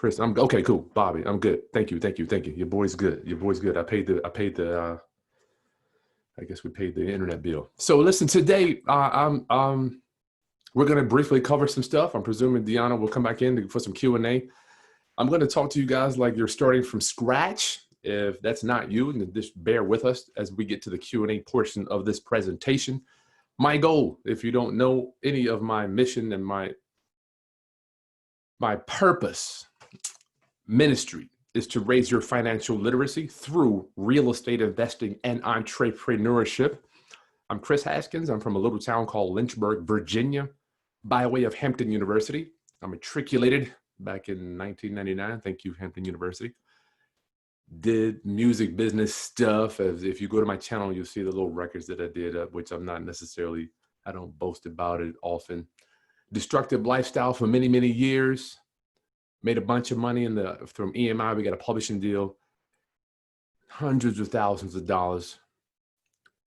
Chris, I'm okay, cool. Bobby, I'm good. Thank you, thank you, thank you. Your boy's good. Your boy's good. I guess we paid the internet bill. So listen, today we're gonna briefly cover some stuff. I'm presuming Deanna will come back in for some Q&A. I'm gonna talk to you guys like you're starting from scratch. If that's not you, then just bear with us as we get to the Q&A portion of this presentation. My goal, if you don't know any of my mission and my purpose, ministry, is to raise your financial literacy through real estate investing and entrepreneurship. I'm Kris Haskins. I'm from a little town called Lynchburg, Virginia, by way of Hampton University. I'm matriculated back in 1999. Thank you, Hampton University. Did music business stuff. As if you go to my channel, you'll see the little records that I did, which I don't boast about it often. Destructive lifestyle for many, many years. Made a bunch of money from EMI. We got a publishing deal. Hundreds of thousands of dollars.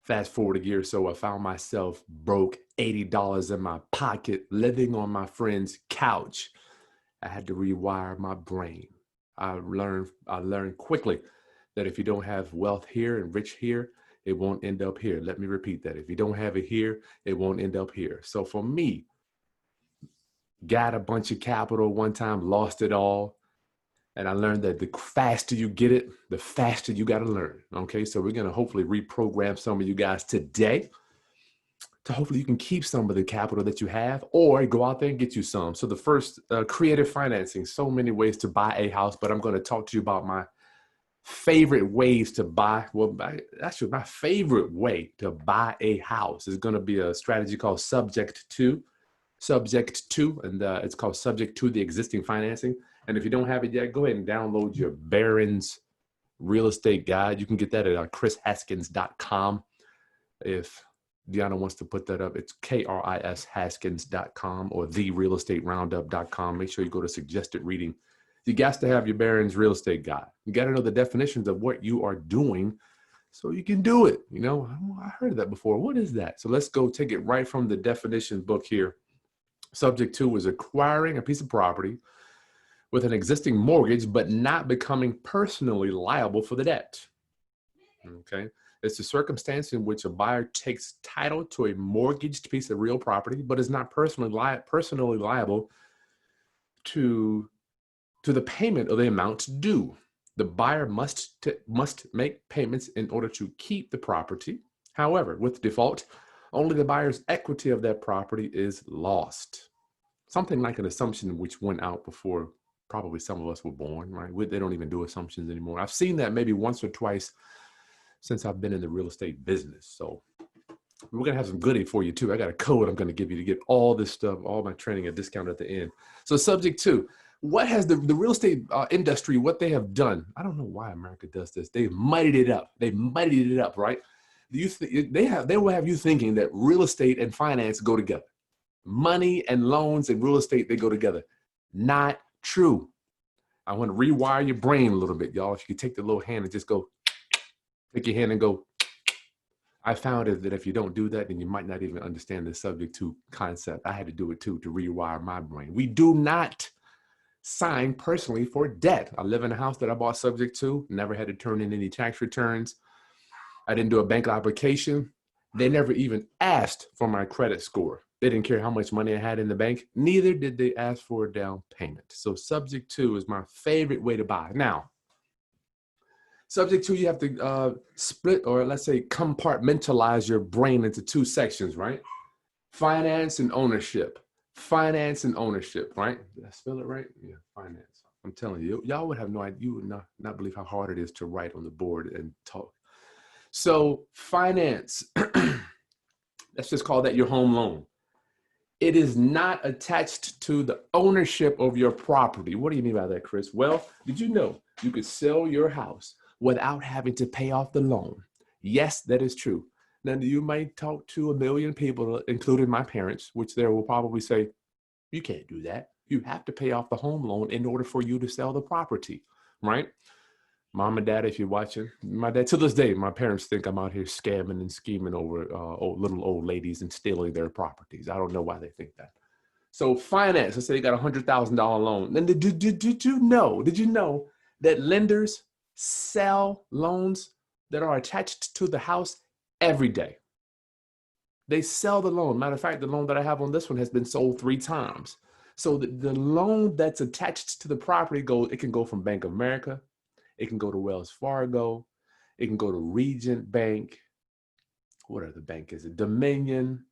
Fast forward a year or so, I found myself broke, $80 in my pocket, living on my friend's couch. I had to rewire my brain. I learned quickly that if you don't have wealth here and rich here, it won't end up here. Let me repeat that. If you don't have it here, it won't end up here. So for me, got a bunch of capital one time, lost it all. And I learned that the faster you get it, the faster you got to learn. Okay, so we're going to hopefully reprogram some of you guys today to hopefully you can keep some of the capital that you have or go out there and get you some. So the first, creative financing, so many ways to buy a house, but I'm going to talk to you about my favorite ways to buy. Well, actually, my favorite way to buy a house is going to be a strategy called subject to, and it's called subject to the existing financing. And if you don't have it yet, go ahead and download your Barron's Real Estate Guide. You can get that at krishaskins.com. If Deanna wants to put that up, it's KRIS Haskins.com or therealestateroundup.com. Make sure you go to suggested reading. You got to have your Barron's Real Estate Guide. You got to know the definitions of what you are doing so you can do it. You know, I heard of that before. What is that? So let's go take it right from the definition book here. Subject to is acquiring a piece of property with an existing mortgage, but not becoming personally liable for the debt. Okay. It's a circumstance in which a buyer takes title to a mortgaged piece of real property, but is not personally liable to the payment of the amount due. The buyer must make payments in order to keep the property. However, with default, only the buyer's equity of that property is lost. Something like an assumption which went out before probably some of us were born, right? They don't even do assumptions anymore. I've seen that maybe once or twice since I've been in the real estate business. So we're going to have some goodie for you too. I got a code I'm going to give you to get all this stuff, all my training at discount at the end. So subject to, what has the real estate industry, what they have done? I don't know why America does this. They've muddied it up. They've muddied it up, right? They will have you thinking that real estate and finance go together. Money and loans and real estate, they go together. Not true. I want to rewire your brain a little bit, y'all. If you could take the little hand and just go, take your hand and go. I found that if you don't do that, then you might not even understand the subject to concept. I had to do it too, to rewire my brain. We do not sign personally for debt. I live in a house that I bought subject to, never had to turn in any tax returns. I didn't do a bank application. They never even asked for my credit score. They didn't care how much money I had in the bank. Neither did they ask for a down payment. So subject to is my favorite way to buy. Now, subject to, you have to split, or let's say compartmentalize your brain into two sections, right? Finance and ownership. Finance and ownership, right? Did I spell it right? Yeah, finance. I'm telling you, y'all would have no idea. You would not believe how hard it is to write on the board and talk. So finance, let's just call that your home loan. It is not attached to the ownership of your property. What do you mean by that, Chris? Well, did you know you could sell your house without having to pay off the loan? Yes, that is true. Now, you might talk to a million people, including my parents, which they will probably say, you can't do that. You have to pay off the home loan in order for you to sell the property, right? Mom and dad, if you're watching, my dad, to this day, my parents think I'm out here scamming and scheming over little old ladies and stealing their properties. I don't know why they think that. So finance, let's say you got $100,000 loan. Then did you know that lenders sell loans that are attached to the house every day? They sell the loan. Matter of fact, the loan that I have on this one has been sold 3 times. So the loan that's attached to the property it can go from Bank of America, it can go to Wells Fargo, it can go to Regent Bank. What other bank is it? Dominion.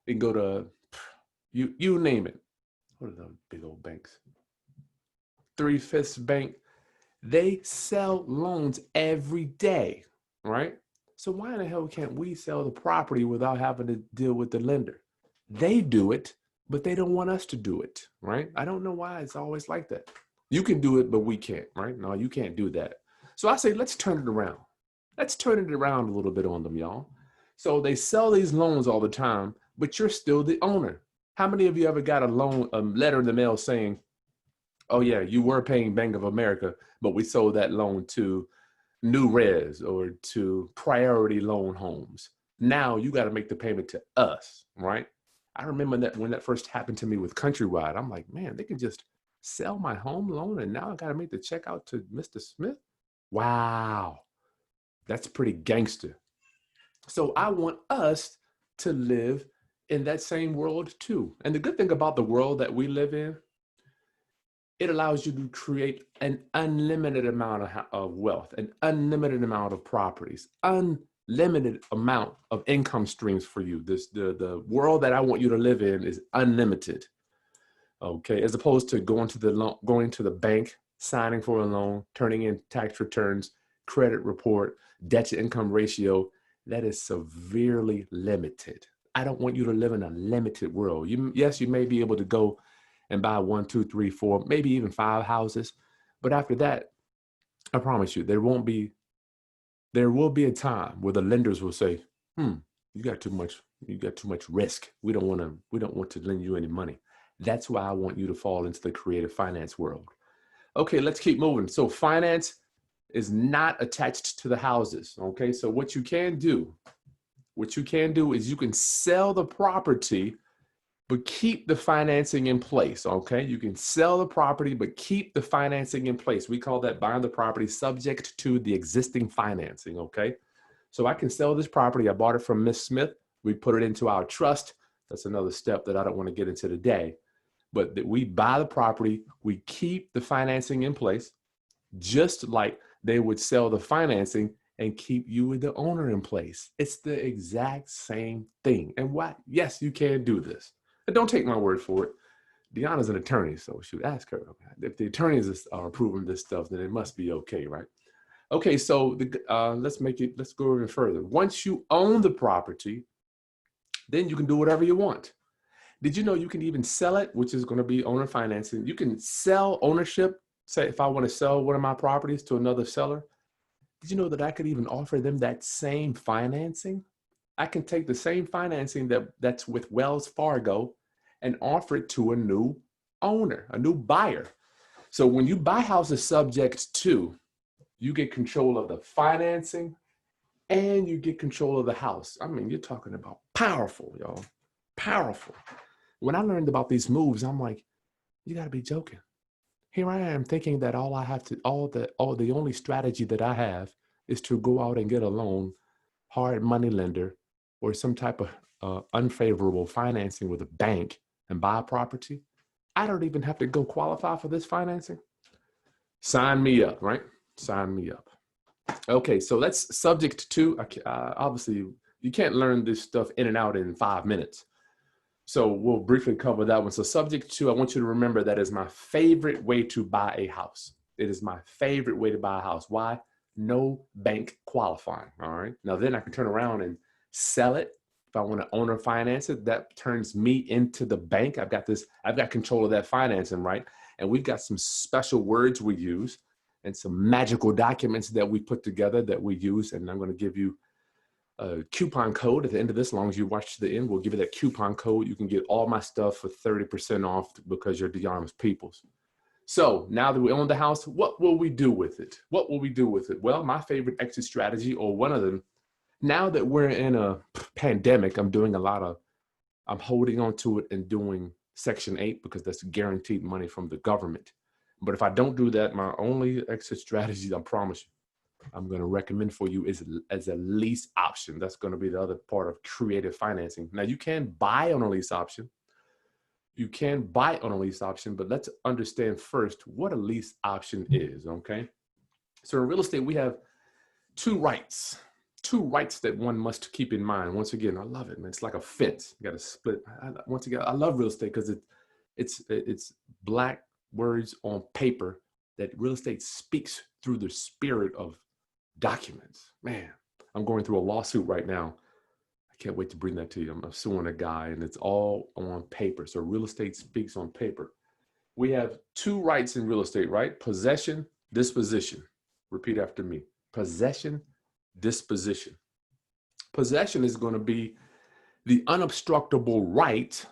It can go to you name it. What are those big old banks? 3/5 Bank. They sell loans every day, right? So why in the hell can't we sell the property without having to deal with the lender? They do it, but they don't want us to do it, right? I don't know why it's always like that. You can do it, but we can't, right? No, you can't do that. So I say, let's turn it around. Let's turn it around a little bit on them, y'all. So they sell these loans all the time, but you're still the owner. How many of you ever got a letter in the mail saying, oh yeah, you were paying Bank of America, but we sold that loan to New Res or to Priority Loan Homes. Now you got to make the payment to us, right? I remember that when that first happened to me with Countrywide, I'm like, man, they can just sell my home loan and now I got to make the check out to Mr. Smith. Wow, that's pretty gangster. So I want us to live in that same world too. And the good thing about the world that we live in, it allows you to create an unlimited amount of wealth, an unlimited amount of properties, unlimited amount of income streams for you. The world that I want you to live in is unlimited. Okay, as opposed to going to the bank, signing for a loan, turning in tax returns, credit report, debt to income ratio. That is severely limited. I don't want you to live in a limited world. Yes, you may be able to go and buy 1, 2, 3, 4, maybe even 5 houses. But after that, I promise you, there will be a time where the lenders will say, you got too much risk. We don't want to lend you any money. That's why I want you to fall into the creative finance world. Okay, let's keep moving. So finance is not attached to the houses. Okay, so what you can do is you can sell the property but keep the financing in place, okay? You can sell the property, but keep the financing in place. We call that buying the property subject to the existing financing, okay? So I can sell this property. I bought it from Miss Smith. We put it into our trust. That's another step that I don't want to get into today. But that we buy the property, we keep the financing in place, just like they would sell the financing and keep you with the owner in place. It's the exact same thing. And why? Yes, you can do this. But don't take my word for it. Deanna's an attorney, so shoot, ask her. If the attorneys are approving this stuff, then it must be okay, right? Okay, so let's go even further. Once you own the property, then you can do whatever you want. Did you know you can even sell it, which is going to be owner financing? You can sell ownership. Say if I want to sell one of my properties to another seller, did you know that I could even offer them that same financing? I can take the same financing that's with Wells Fargo and offer it to a new owner, a new buyer. So when you buy houses subject to, you get control of the financing and you get control of the house. I mean, you're talking about powerful, y'all, powerful. When I learned about these moves, I'm like, you gotta be joking. Here I am thinking that the only strategy that I have is to go out and get a loan, hard money lender, or some type of unfavorable financing with a bank and buy a property. I don't even have to go qualify for this financing. Sign me up, right? Sign me up. Okay, so that's subject to, obviously, you can't learn this stuff in and out in 5 minutes. So we'll briefly cover that one. So subject to, I want you to remember that is my favorite way to buy a house. It is my favorite way to buy a house. Why? No bank qualifying, all right? Now then I can turn around and sell it. If I want to owner finance it, that turns me into the bank. I've got control of that financing, right? And we've got some special words we use and some magical documents that we put together that we use. And I'm going to give you a coupon code at the end of this. As long as you watch to the end, we'll give you that coupon code. You can get all my stuff for 30% off because you're Deanna's peoples. So now that we own the house, what will we do with it? What will we do with it? Well, my favorite exit strategy, or one of them, now that we're in a pandemic, I'm holding on to it and doing Section 8 because that's guaranteed money from the government. But if I don't do that, my only exit strategy, I promise you, I'm going to recommend for you is as a lease option. That's going to be the other part of creative financing. Now, you can buy on a lease option. You can buy on a lease option, but let's understand first what a lease option is, okay? So in real estate, we have two rights that one must keep in mind. Once again, I love it, man. It's like a fence. You got to split. Once again, I love real estate because it's black words on paper that real estate speaks through the spirit of documents. Man, I'm going through a lawsuit right now. I can't wait to bring that to you. I'm suing a guy and it's all on paper. So real estate speaks on paper. We have two rights in real estate, right? Possession, disposition. Repeat after me. Possession, disposition. Possession is going to be the unobstructable right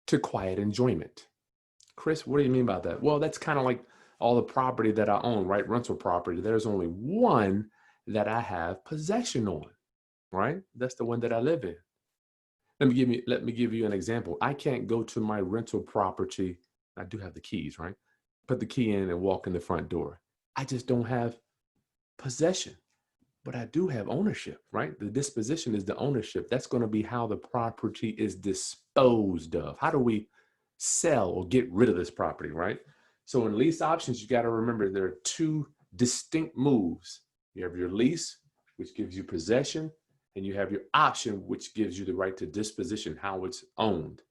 to quiet enjoyment. Kris, what do you mean by that? Well, that's kind of like all the property that I own, right? Rental property. There's only one that I have possession on, right? That's the one that I live in. Let me give you an example. I can't go to my rental property. I do have the keys, right? Put the key in and walk in the front door. I just don't have possession, but I do have ownership, right? The disposition is the ownership. That's going to be how the property is disposed of. How do we sell or get rid of this property, right? So in lease options, you got to remember there are two distinct moves. You have your lease, which gives you possession, and you have your option, which gives you the right to disposition, how it's owned.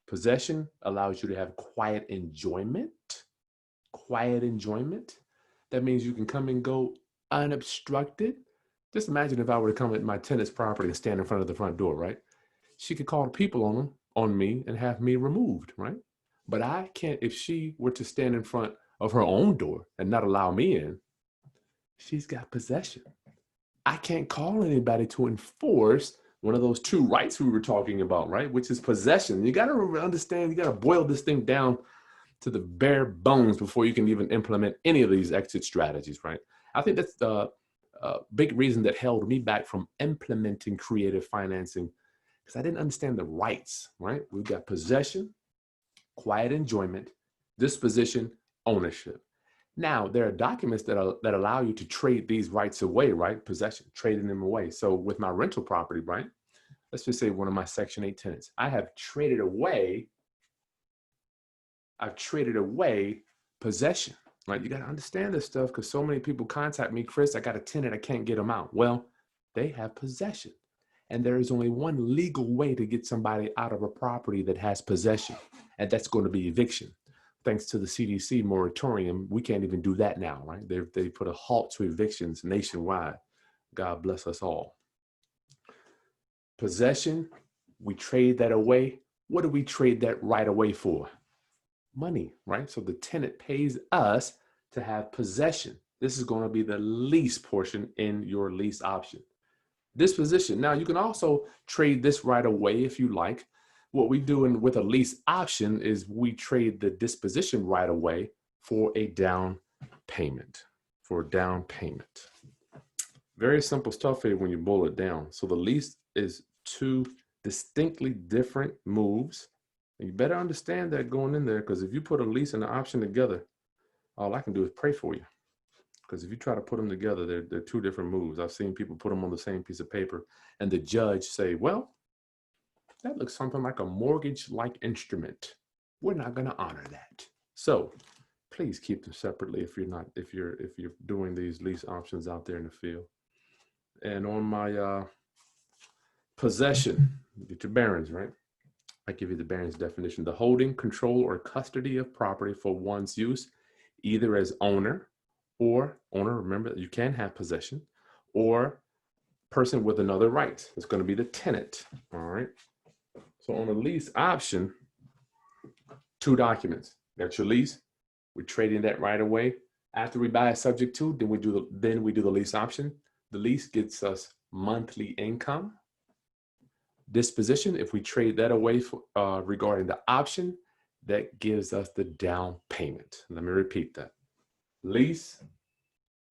Possession allows you to have quiet enjoyment. Quiet enjoyment. That means you can come and go unobstructed. Just imagine if I were to come at my tenant's property and stand in front of the front door, right? She could call the people on me and have me removed, right? But I can't, if she were to stand in front of her own door and not allow me in, she's got possession. I can't call anybody to enforce one of those two rights we were talking about, right? Which is possession. You got to understand, you got to boil this thing down to the bare bones before you can even implement any of these exit strategies, right? I think that's the big reason that held me back from implementing creative financing, because I didn't understand the rights, right? We've got possession, quiet enjoyment, disposition, ownership. Now, there are documents that allow you to trade these rights away, right? Possession, trading them away. So with my rental property, right? Let's just say one of my Section 8 tenants, I have traded away possession, right? You got to understand this stuff because so many people contact me, Kris, I got a tenant, I can't get them out. Well, they have possession. And there is only one legal way to get somebody out of a property that has possession, and that's going to be eviction. Thanks to the CDC moratorium, we can't even do that now, right? They put a halt to evictions nationwide. God bless us all. Possession, we trade that away. What do we trade that right away for? Money, right? So the tenant pays us to have possession. This is going to be the lease portion in your lease option. Disposition. Now, you can also trade this right away if you like. What we do with a lease option is we trade the disposition right away for a down payment. Very simple stuff here when you boil it down. So the lease is two distinctly different moves. And you better understand that going in there, because if you put a lease and an option together, all I can do is pray for you. Because if you try to put them together, they're two different moves. I've seen people put them on the same piece of paper and the judge say, well, that looks something like a mortgage-like instrument. We're not going to honor that. So please keep them separately if you're doing these lease options out there in the field. And on my possession, get your bearings, right? I give you the bearings definition: the holding, control, or custody of property for one's use, either as owner, remember you can have possession, or person with another right. It's going to be the tenant. All right. So on a lease option, two documents. That's your lease. We're trading that right away. After we buy a subject to, then we do the lease option. The lease gets us monthly income. Disposition, if we trade that away for, regarding the option, that gives us the down payment. Let me repeat that. Lease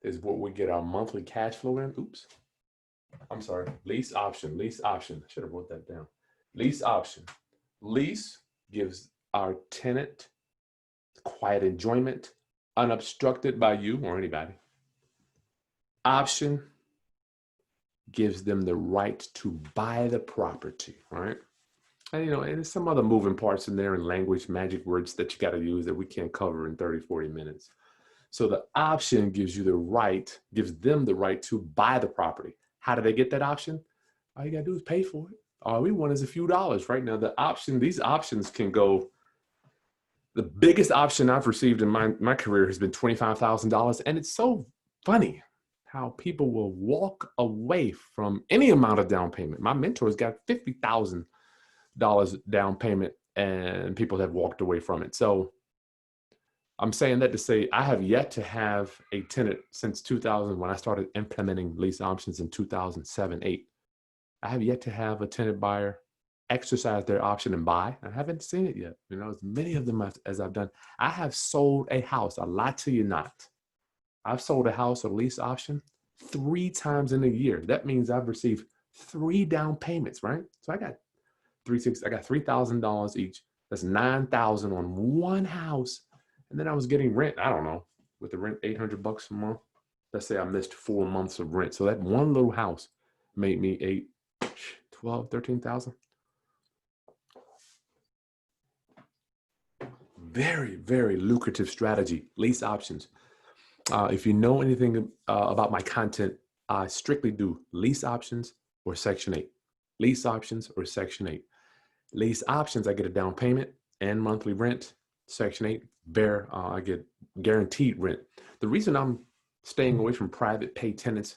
is what we get our monthly cash flow in. Oops. I'm sorry. Lease option. I should have wrote that down. Lease option. Lease gives our tenant, quiet enjoyment, unobstructed by you or anybody. Option gives them the right to buy the property, right? And, and there's some other moving parts in there and language, magic words that you got to use that we can't cover in 30, 40 minutes. So the option gives them the right to buy the property. How do they get that option? All you got to do is pay for it. All we want is a few dollars right now. These options can go. The biggest option I've received in my career has been $25,000. And it's so funny how people will walk away from any amount of down payment. My mentors got $50,000 down payment and people have walked away from it. So I'm saying that to say I have yet to have a tenant since 2000 when I started implementing lease options in 2007-8. I have yet to have a tenant buyer exercise their option and buy. I haven't seen it yet. As many of them as I've done. I have sold a house, I lie to you not. I've sold a house, a lease option, 3 times in a year. That means I've received 3 down payments, right? So I got $3,000 each. That's $9,000 on one house. And then I was getting rent, I don't know, with the rent, $800 a month. Let's say I missed 4 months of rent. So that one little house made me 8, 12, 13,000. Very, very lucrative strategy, lease options. If you know anything about my content, I strictly do lease options or Section 8. Lease options or Section 8. Lease options, I get a down payment and monthly rent. Section 8, I get guaranteed rent. The reason I'm staying away from private pay tenants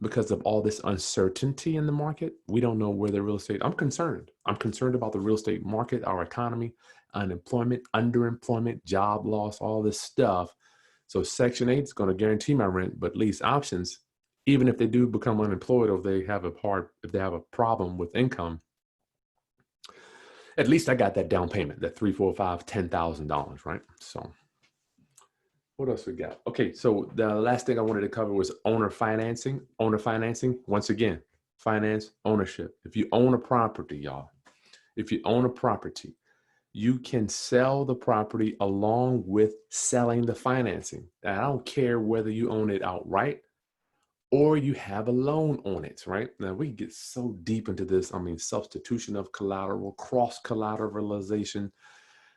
because of all this uncertainty in the market. We don't know where the real estate, I'm concerned. I'm concerned about the real estate market, our economy, unemployment, underemployment, job loss, all this stuff. So Section 8 is going to guarantee my rent, but lease options, even if they do become unemployed or if they have a problem with income, at least I got that down payment, that $3, $4, $5, $10,000, right? So what else we got? Okay, so the last thing I wanted to cover was owner financing. Owner financing, once again, finance ownership. If you own a property, y'all, you can sell the property along with selling the financing. And I don't care whether you own it outright or you have a loan on it, right? Now we get so deep into this. Substitution of collateral, cross collateralization,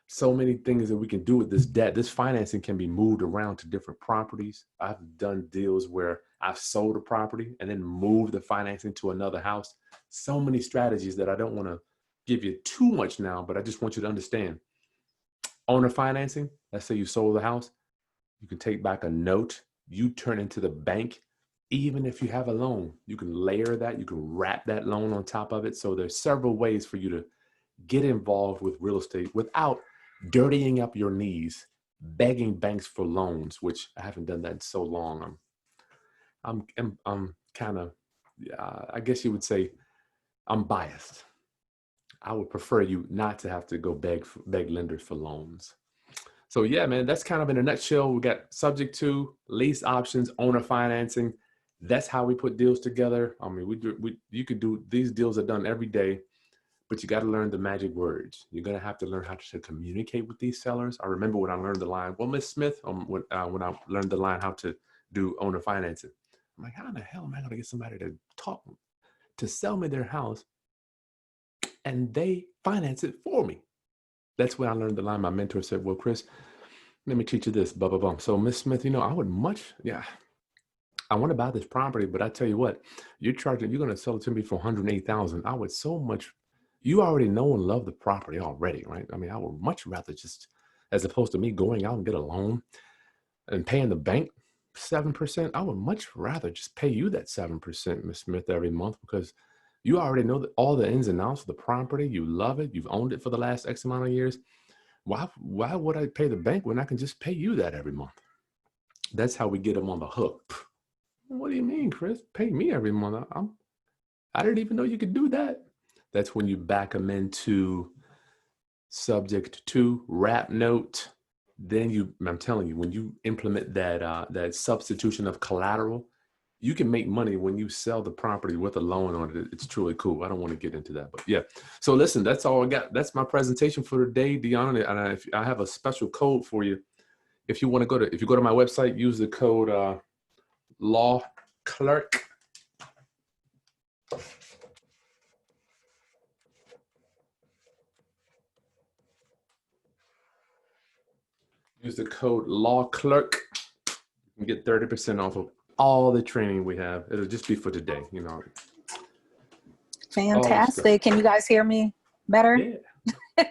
so many things that we can do with this debt. This financing can be moved around to different properties. I've done deals where I've sold a property and then moved the financing to another house. So many strategies that I don't want to give you too much now, but I just want you to understand. Owner financing, let's say you sold the house, you can take back a note, you turn into the bank. Even if you have a loan, you can layer that, you can wrap that loan on top of it. So there's several ways for you to get involved with real estate without dirtying up your knees, begging banks for loans, which I haven't done that in so long. I'm kind of, I guess you would say I'm biased. I would prefer you not to have to go beg lenders for loans. So yeah, man, that's kind of in a nutshell. We got subject to, lease options, owner financing. That's how we put deals together. You could do, these deals are done every day, but you got to learn the magic words. You're going to have to learn how to communicate with these sellers. I remember when I learned the line, well, Miss Smith, when I learned the line, how to do owner financing. I'm like, how in the hell am I going to get somebody to sell me their house and they finance it for me? That's when I learned the line. My mentor said, well, Kris, let me teach you this, blah, blah, blah. So Miss Smith, I would I want to buy this property, but I tell you what, you're going to sell it to me for $108,000. I would so much, you already know and love the property already, right? I would much rather just, as opposed to me going out and get a loan and paying the bank 7%, I would much rather just pay you that 7%, Miss Smith, every month, because you already know all the ins and outs of the property. You love it. You've owned it for the last X amount of years. Why would I pay the bank when I can just pay you that every month? That's how we get them on the hook. What do you mean, Kris? Pay me every month. I didn't even know you could do that. That's when you back them into subject to, wrap note. Then I'm telling you, when you implement that substitution of collateral, you can make money when you sell the property with a loan on it. It's truly cool. I don't want to get into that, but yeah. So listen, that's all I got. That's my presentation for today, Deanna. And I have a special code for you. If you want to if you go to my website, use the code law clerk. Use the code law clerk. You can get 30% off of all the training we have. It'll just be for today, you know. Fantastic. Can you guys hear me better? Yeah.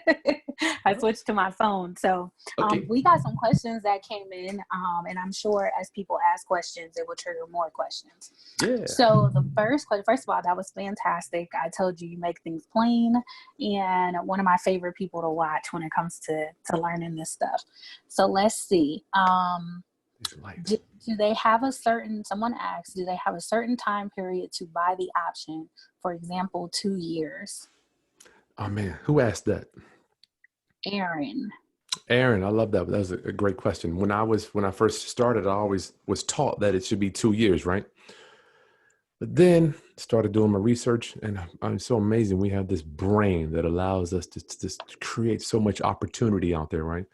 I switched to my phone. So Okay. we got some questions that came in, and I'm sure as people ask questions, it will trigger more questions. Yeah. So the first question, first of all, that was fantastic. I told you make things plain, and one of my favorite people to watch when it comes to learning this stuff. So let's see. Do they have a certain, someone asked, do they have a certain time period to buy the option? For example, 2 years. Oh man, who asked that? Aaron, I love that. That was a great question. When I first started, I always was taught that it should be 2 years, right? But then started doing my research, and I'm so amazing. We have this brain that allows us to create so much opportunity out there, right?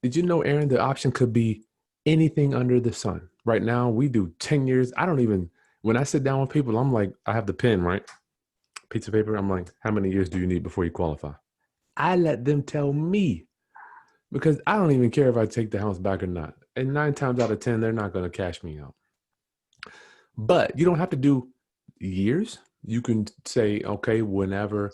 Did you know, Aaron, the option could be anything under the sun? Right now, we do 10 years. When I sit down with people, I'm like, I have the pen, right? Piece of paper. I'm like, how many years do you need before you qualify? I let them tell me, because I don't even care if I take the house back or not. And 9 times out of 10, they're not going to cash me out. But you don't have to do years. You can say, okay, whenever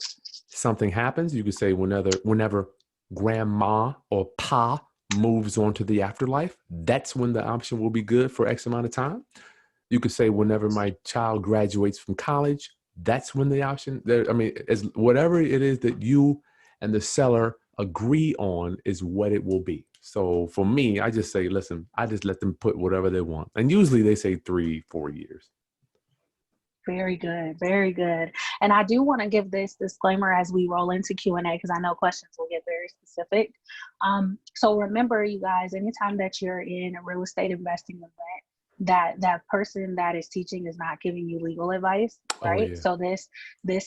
something happens, you can say whenever grandma or pa moves on to the afterlife, that's when the option will be good for X amount of time. You could say whenever my child graduates from college, that's when the option, as whatever it is that you and the seller agree on is what it will be. So for me, I just say, listen, I just let them put whatever they want. And usually they say 3-4 years. very good, very good. And I do want to give this disclaimer as we roll into Q&A, because I know questions will get very specific. So remember, you guys, anytime that you're in a real estate investing event, that person that is teaching is not giving you legal advice, right? Oh, yeah. So this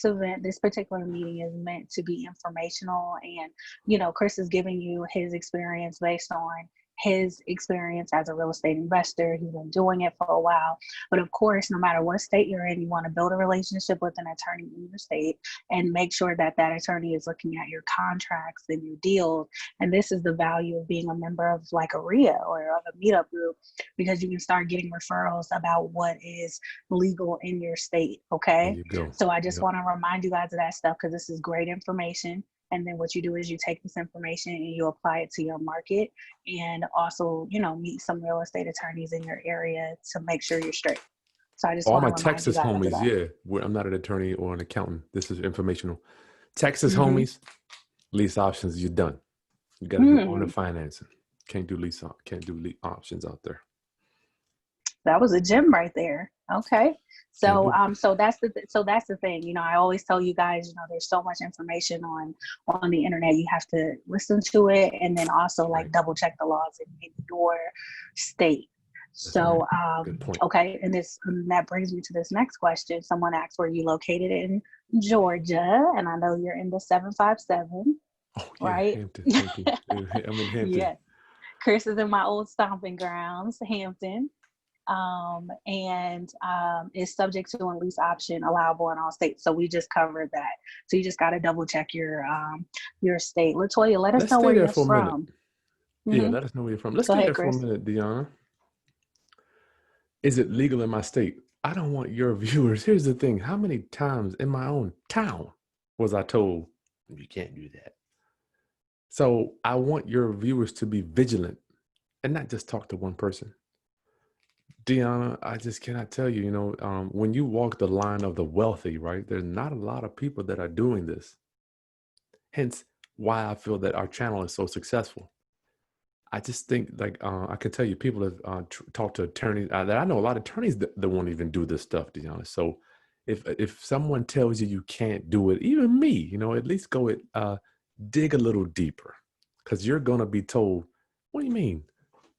event, this particular meeting is meant to be informational, and Kris is giving you his experience based on his experience as a real estate investor. He's been doing it for a while. But of course, no matter what state you're in, you want to build a relationship with an attorney in your state and make sure that that attorney is looking at your contracts and your deals. And this is the value of being a member of like a RIA or of a meetup group, because you can start getting referrals about what is legal in your state. Okay. There you go. So I just want to remind you guys of that stuff, because this is great information. And then what you do is you take this information and you apply it to your market, and also, meet some real estate attorneys in your area to make sure you're straight. So I just All want my to remind Texas you guys homies, of that. yeah. I'm not an attorney or an accountant. This is informational. Texas Mm-hmm. homies, lease options, you're done. You got to do owner financing. Can't do lease options out there. That was a gem right there. Okay. So so that's the thing. I always tell you guys, there's so much information on the internet. You have to listen to it, and then also double check the laws in your state. That's so good point. Okay, and that brings me to this next question. Someone asked, where you located in Georgia? And I know you're in the 757. Oh, yeah, right? Hampton. I'm in Hampton. Yeah. Kris is in my old stomping grounds, Hampton. And is subject to a lease option allowable in all states. So we just covered that. So you just got to double check your state. Latoya, let us know where you're from. Yeah, let us know where you're from. Let's stay there for a minute, Deanna. Is it legal in my state? I don't want your viewers. Here's the thing. How many times in my own town was I told, you can't do that? So I want your viewers to be vigilant and not just talk to one person. Deanna, I just cannot tell you, when you walk the line of the wealthy, right, there's not a lot of people that are doing this. Hence why I feel that our channel is so successful. I just think I can tell you, people have talked to attorneys that I know a lot of attorneys that won't even do this stuff, to be honest. So if someone tells you can't do it, even me, at least go dig a little deeper, because you're going to be told, what do you mean?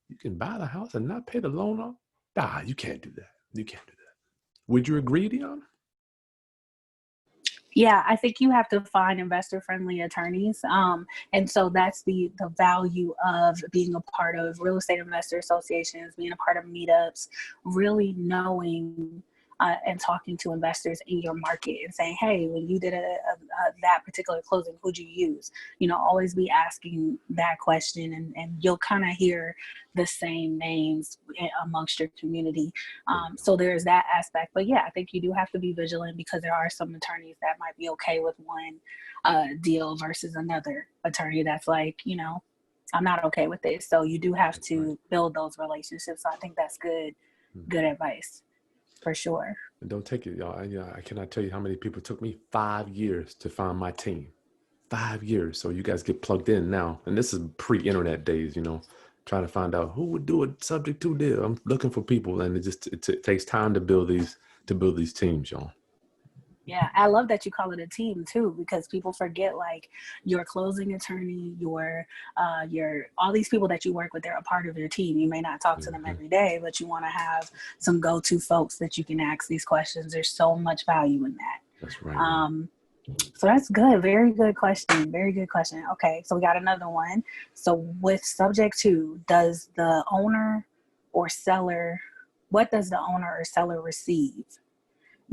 You can buy the house and not pay the loan off? Nah, you can't do that. You can't do that. Would you agree, Dion? Yeah, I think you have to find investor-friendly attorneys. And so that's the value of being a part of real estate investor associations, being a part of meetups, really knowing and talking to investors in your market and saying, hey, when you did that particular closing, who'd you use? Always be asking that question, and you'll kind of hear the same names amongst your community. So there's that aspect. But yeah, I think you do have to be vigilant, because there are some attorneys that might be okay with one deal versus another attorney that's like, I'm not okay with this. So you do have to build those relationships. So I think that's good advice. For sure. And don't take it, y'all. I cannot tell you how many people took me 5 years to find my team. 5 years. So you guys get plugged in now. And this is pre-internet days, trying to find out who would do a subject to deal. I'm looking for people, and it takes time to build these teams, y'all. Yeah, I love that you call it a team too, because people forget, like, your closing attorney, your all these people that you work with, they're a part of your team. You may not talk to them every day, but you want to have some go-to folks that you can ask these questions. There's so much value in that. That's right. So that's good. Very good question. Very good question. Okay, so we got another one. So with subject to, does the owner or seller, what does the owner or seller receive?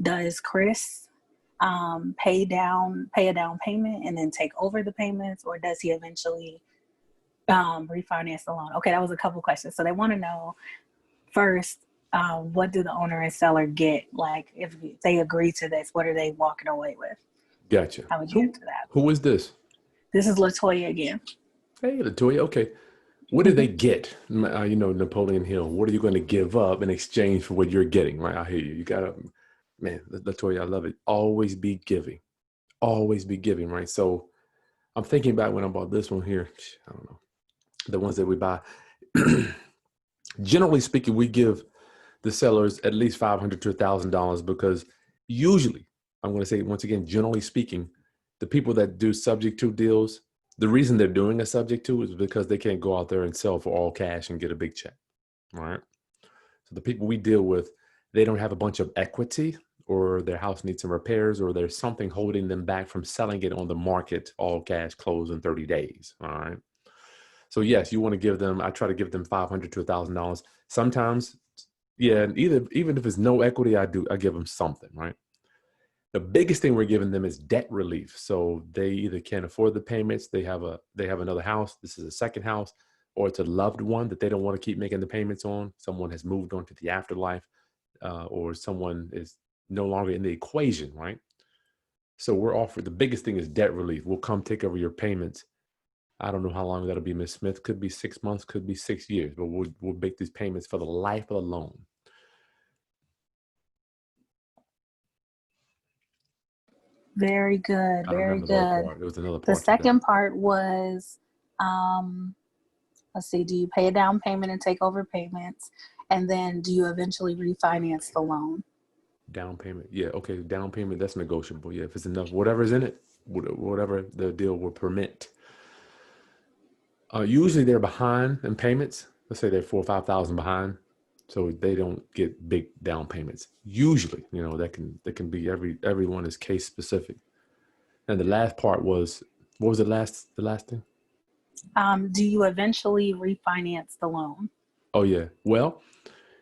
Does Kris pay a down payment and then take over the payments, or does he eventually refinance the loan? Okay, that was a couple questions. So they want to know first, what do the owner and seller get? Like, if they agree to this, what are they walking away with? Gotcha. How would you answer that? Who is this? This is Latoya again. Hey, Latoya. Okay. What do they get? Napoleon Hill. What are you going to give up in exchange for what you're getting? Right. I hear you. You got to, man, Latoya, I love it. Always be giving. Always be giving, right? So I'm thinking about when I bought this one here. I don't know. The ones that we buy. Generally speaking, we give the sellers at least $500 to $1,000, because usually, I'm going to say once again, generally speaking, the people that do subject to deals, the reason they're doing a subject to is because they can't go out there and sell for all cash and get a big check. All right. So the people we deal with, they don't have a bunch of equity, or their house needs some repairs, or there's something holding them back from selling it on the market, all cash, close in 30 days. All right. So yes, you want to give them, I try to give them $500 to $1,000. Sometimes, yeah, even if it's no equity, I give them something, right? The biggest thing we're giving them is debt relief. So they either can't afford the payments, they have another house, this is a second house, or it's a loved one that they don't want to keep making the payments on. Someone has moved on to the afterlife, or someone is no longer in the equation, right? So we're offered, the biggest thing is debt relief. We'll come take over your payments. I don't know how long that'll be, Ms. Smith. Could be 6 months, could be 6 years, but we'll make these payments for the life of the loan. Very good. Very good. It was another part. The second part was, let's see, do you pay a down payment and take over payments? And then do you eventually refinance the loan? Down payment. Yeah. Okay. Down payment. That's negotiable. Yeah. If it's enough, whatever's in it, whatever the deal will permit. Usually they're behind in payments. Let's say they're $4,000 or $5,000 behind. So they don't get big down payments. Usually, that can be everyone is case specific. And the last part was, what was the last thing? Do you eventually refinance the loan? Oh yeah. Well,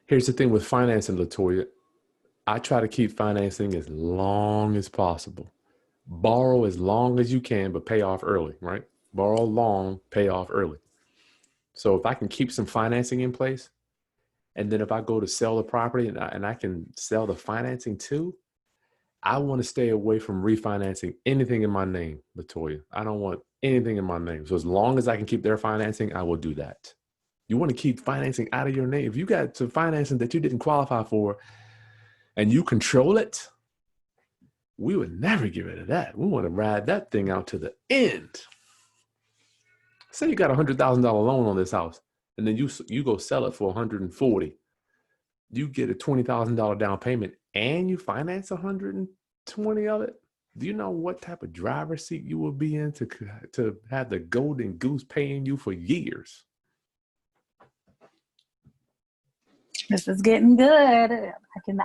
here's the thing with financing, Latoya. I try to keep financing as long as possible. Borrow as long as you can, but pay off early, right? Borrow long, pay off early. So if I can keep some financing in place, and then if I go to sell the property and I can sell the financing too, I want to stay away from refinancing anything in my name, Latoya. I don't want anything in my name. So as long as I can keep their financing, I will do that. You want to keep financing out of your name. If you got some financing that you didn't qualify for and you control it, we would never get rid of that. We want to ride that thing out to the end. Say you got a $100,000 loan on this house, and then you go sell it for 140. You get a $20,000 down payment, and you finance 120 of it. Do you know what type of driver's seat you will be in to have the golden goose paying you for years? This is getting good.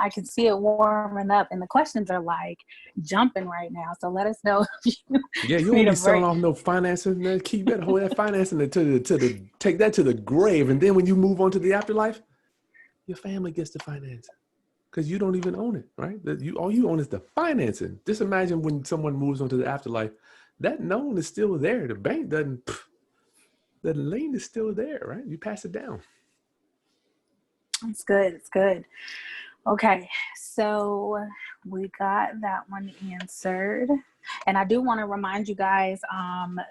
I can see it warming up, and the questions are like jumping right now. So let us know if you Yeah, you won't need be a selling break. off no financing. Man. Keep that hold that financing to the take that to the grave, and then when you move on to the afterlife, your family gets the financing because you don't even own it, right? All you own is the financing. Just imagine when someone moves on to the afterlife, that loan is still there. The bank doesn't. The lien is still there, right? You pass it down. It's good. It's good. Okay, so we got that one answered. And I do want to remind you guys,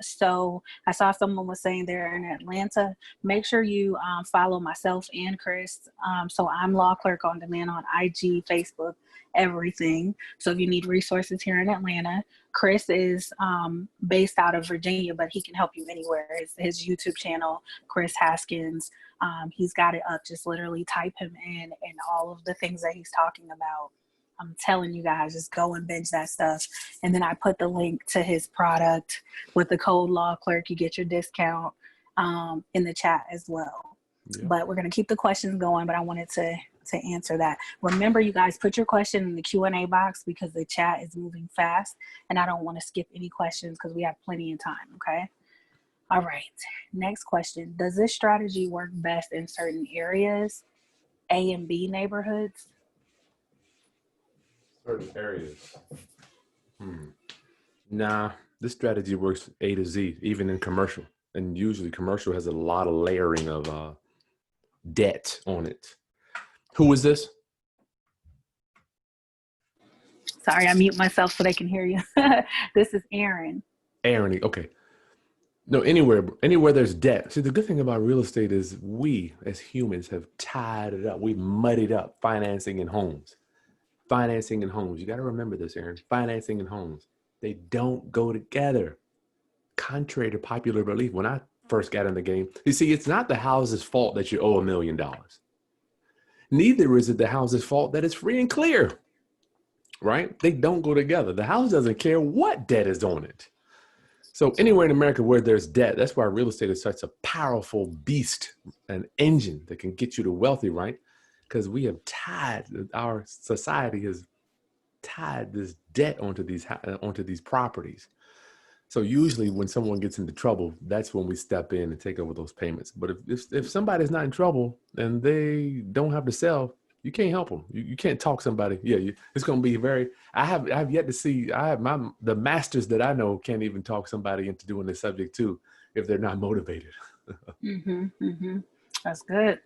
so I saw someone was saying they're in Atlanta. Make sure you follow myself and Kris. So I'm Law Clerk on Demand on IG, Facebook, everything. So if you need resources here in Atlanta, Kris is based out of Virginia, but he can help you anywhere. His YouTube channel, Kris Haskins, he's got it up. Just literally type him in and all of the things that he's talking about. I'm telling you guys, just go and binge that stuff. And then I put the link to his product with the code Law Clerk. You get your discount in the chat as well. Yeah. But we're going to keep the questions going, but I wanted to answer that. Remember, you guys, put your question in the Q&A box because the chat is moving fast and I don't want to skip any questions because we have plenty of time, okay? All right, next question. Does this strategy work best in certain areas, A and B neighborhoods? Certain areas. Nah, this strategy works A to Z, even in commercial. And usually commercial has a lot of layering of debt on it. Who is this? Sorry, I mute myself so they can hear you. This is Aaron. Aaron, okay. No, anywhere there's debt. See, the good thing about real estate is we as humans have tied it up. We've muddied up financing and homes. Financing and homes. You got to remember this, Aaron. Financing and homes. They don't go together. Contrary to popular belief, when I first got in the game, you see, it's not the house's fault that you owe $1 million. Neither is it the house's fault that it's free and clear, right? They don't go together. The house doesn't care what debt is on it. So anywhere in America where there's debt, that's why real estate is such a powerful beast, an engine that can get you to wealthy, right? Because we have our society has tied this debt onto these properties. So usually when someone gets into trouble, that's when we step in and take over those payments. But if somebody's not in trouble and they don't have to sell, you can't help them. You can't talk somebody. Yeah, it's going to be I have yet to see, the masters that I know can't even talk somebody into doing this subject too, if they're not motivated. That's good.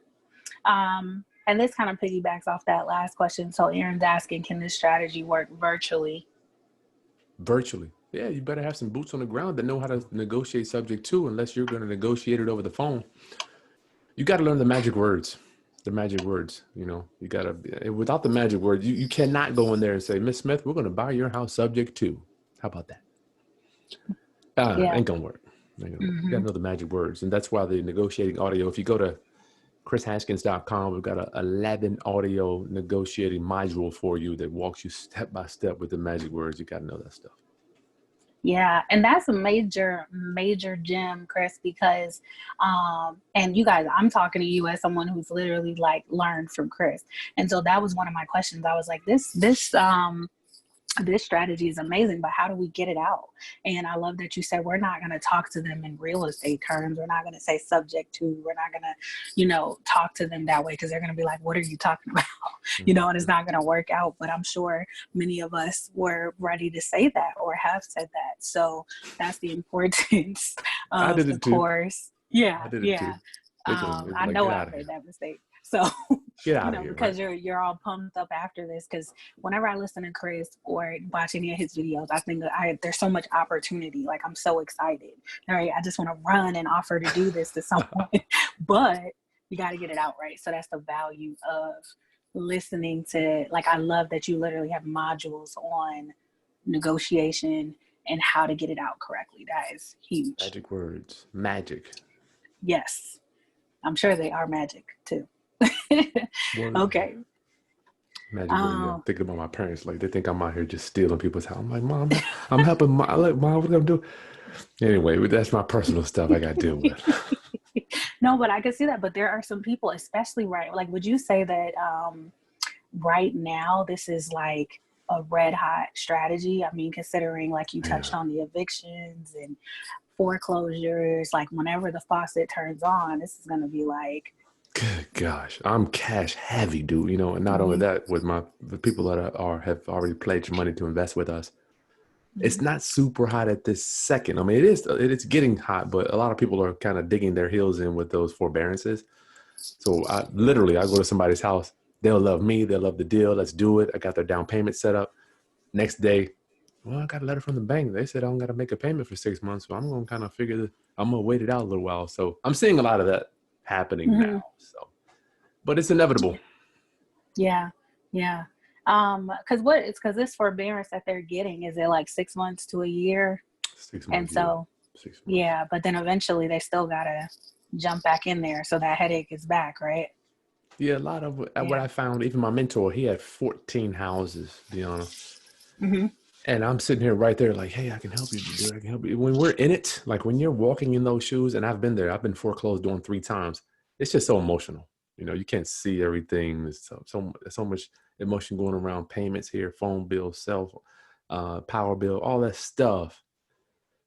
And this kind of piggybacks off that last question. So Aaron's asking, can this strategy work virtually? Virtually. Yeah, you better have some boots on the ground that know how to negotiate subject to, unless you're going to negotiate it over the phone. You got to learn the magic words. You got to, without the magic words, you cannot go in there and say, Miss Smith, we're going to buy your house subject to. How about that? Ain't going to work. You got to know the magic words. And that's why the negotiating audio, if you go to KrisHaskins.com, we've got an 11 audio negotiating module for you that walks you step by step with the magic words. You got to know that stuff. Yeah, and that's a major gem, Kris, because and you guys, I'm talking to you as someone who's literally like learned from Kris. And so that was one of my questions. I was like, this strategy is amazing, but how do we get it out? And I love that you said we're not going to talk to them in real estate terms. We're not going to say subject to. We're not going to, talk to them that way because they're going to be like, what are you talking about? And it's not going to work out. But I'm sure many of us were ready to say that or have said that. So that's the importance of the course. Yeah. I did it too. I know I made that mistake. So, get out of here, because you're all pumped up after this. Because whenever I listen to Kris or watch any of his videos, I think there's so much opportunity. Like, I'm so excited. All right, I just want to run and offer to do this to someone, but you got to get it out right. So that's the value of listening to. Like, I love that you literally have modules on negotiation and how to get it out correctly. That is huge. Magic words, magic. Yes, I'm sure they are magic too. Okay. Imagine thinking about my parents, like they think I'm out here just stealing people's house. I'm like, Mom, I'm helping Mom, what I'm gonna do? Anyway, that's my personal stuff I got to deal with. No, but I can see that. But there are some people, especially right, like, would you say that right now this is like a red hot strategy? I mean, considering like you Yeah. touched on the evictions and foreclosures, like whenever the faucet turns on, this is going to be like, Good gosh, I'm cash heavy, dude. And not only mhm, that, with the people that have already pledged money to invest with us, it's mhm, not super hot at this second. I mean, it's getting hot, but a lot of people are kind of digging their heels in with those forbearances. So I go to somebody's house, they'll love me, they'll love the deal. Let's do it. I got their down payment set up. Next day, well, I got a letter from the bank. They said I don't got to make a payment for 6 months, so I'm gonna kind of I'm gonna wait it out a little while. So I'm seeing a lot of that happening now. mhm. So, but it's inevitable. Yeah, yeah. Because this forbearance that they're getting, is it like 6 months to a year? 6 months, And yeah, so, 6 months. yeah, but then eventually they still gotta jump back in there, so that headache is back, right? Yeah, a lot of what Yeah. I found. Even my mentor, he had 14 houses, Deanna. Hmm. And I'm sitting here right there, like, hey, I can help you, dude. I can help you. When we're in it, like when you're walking in those shoes, and I've been there. I've been foreclosed on 3 times. It's just so emotional. You can't see everything. There's so much emotion going around. Payments here, phone bill, power bill, all that stuff.